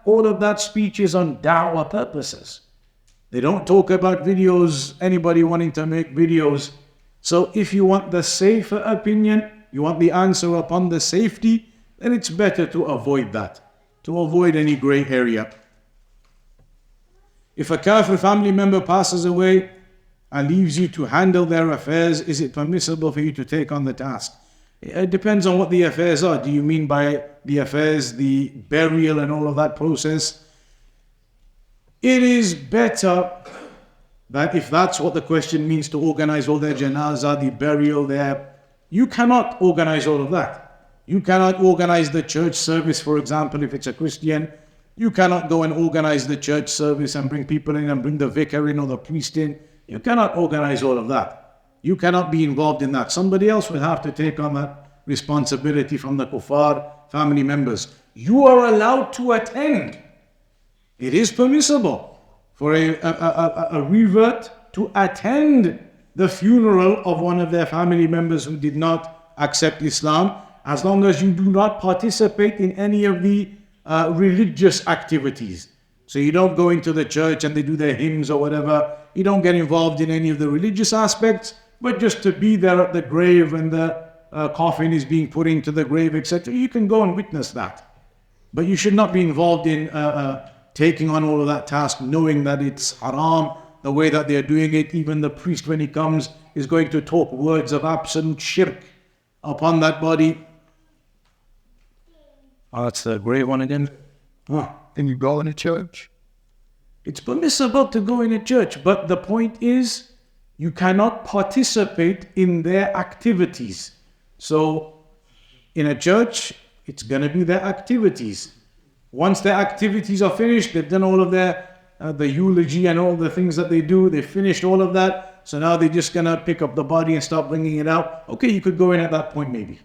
all of that speech is on da'wah purposes. They don't talk about videos, anybody wanting to make videos. So if you want the safer opinion, you want the answer upon the safety, then it's better to avoid that, to avoid any gray area. If a kafir family member passes away and leaves you to handle their affairs, is it permissible for you to take on the task? It depends on what the affairs are. Do you mean by the affairs, the burial and all of that process? It is better that if that's what the question means, to organize all their janazah, the burial there, you cannot organize all of that. You cannot organize the church service, for example, if it's a Christian. You cannot go and organize the church service and bring people in and bring the vicar in or the priest in. You cannot organize all of that. You cannot be involved in that. Somebody else will have to take on that responsibility from the kuffar family members. You are allowed to attend. It is permissible for a revert to attend the funeral of one of their family members who did not accept Islam, as long as you do not participate in any of the religious activities. So you don't go into the church and they do their hymns or whatever. You don't get involved in any of the religious aspects, but just to be there at the grave when the coffin is being put into the grave, etc. You can go and witness that. But you should not be involved in taking on all of that task, knowing that it's haram, the way that they're doing it. Even the priest, when he comes, is going to talk words of absolute shirk upon that body. Oh, that's the great one again. Can you go in a church? It's permissible to go in a church, but the point is, you cannot participate in their activities. So, in a church, it's going to be their activities. Once their activities are finished, they've done all of their, the eulogy and all the things that they do, they've finished all of that. So now they're just going to pick up the body and start bringing it out. Okay, you could go in at that point maybe.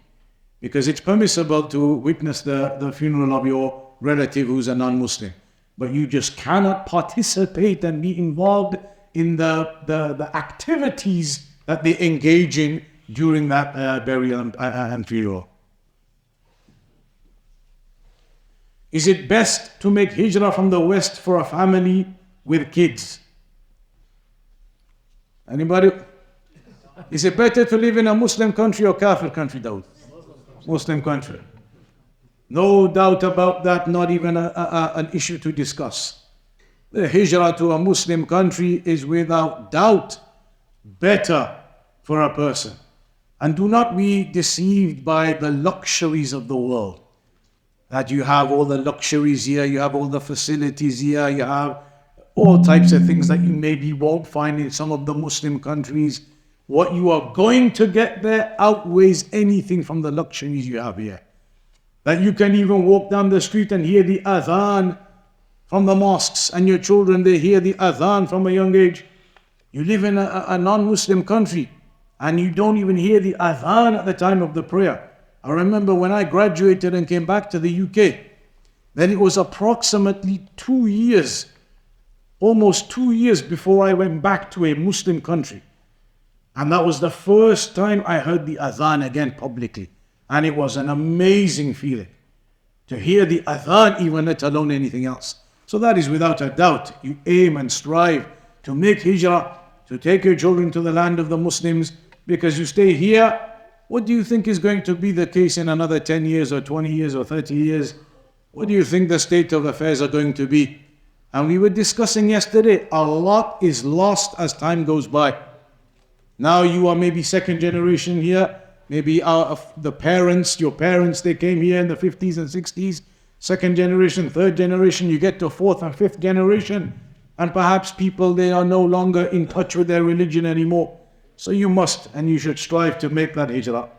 Because it's permissible to witness the funeral of your relative who's a non-Muslim. But you just cannot participate and be involved in the activities that they engage in during that burial and funeral. Is it best to make hijrah from the West for a family with kids? Anybody? Is it better to live in a Muslim country or Kafir country, Dawood? Muslim country. No doubt about that, not even an issue to discuss. The hijrah to a Muslim country is without doubt better for a person. And do not be deceived by the luxuries of the world. That you have all the luxuries here, you have all the facilities here, you have all types of things that you maybe won't find in some of the Muslim countries. What you are going to get there outweighs anything from the luxuries you have here. That you can even walk down the street and hear the adhan from the mosques, and your children, they hear the adhan from a young age. You live in a non-Muslim country and you don't even hear the adhan at the time of the prayer. I remember when I graduated and came back to the UK, then it was approximately 2 years, almost 2 years before I went back to a Muslim country. And that was the first time I heard the adhan again publicly. And it was an amazing feeling to hear the adhan, even let alone anything else. So that is without a doubt. You aim and strive to make hijrah, to take your children to the land of the Muslims, because you stay here. What do you think is going to be the case in another 10 years or 20 years or 30 years? What do you think the state of affairs are going to be? And we were discussing yesterday, a lot is lost as time goes by. Now you are maybe second generation here, maybe the parents, your parents, they came here in the 50s and 60s, second generation, third generation, you get to fourth and fifth generation, and perhaps people, they are no longer in touch with their religion anymore. So you must and you should strive to make that hijrah.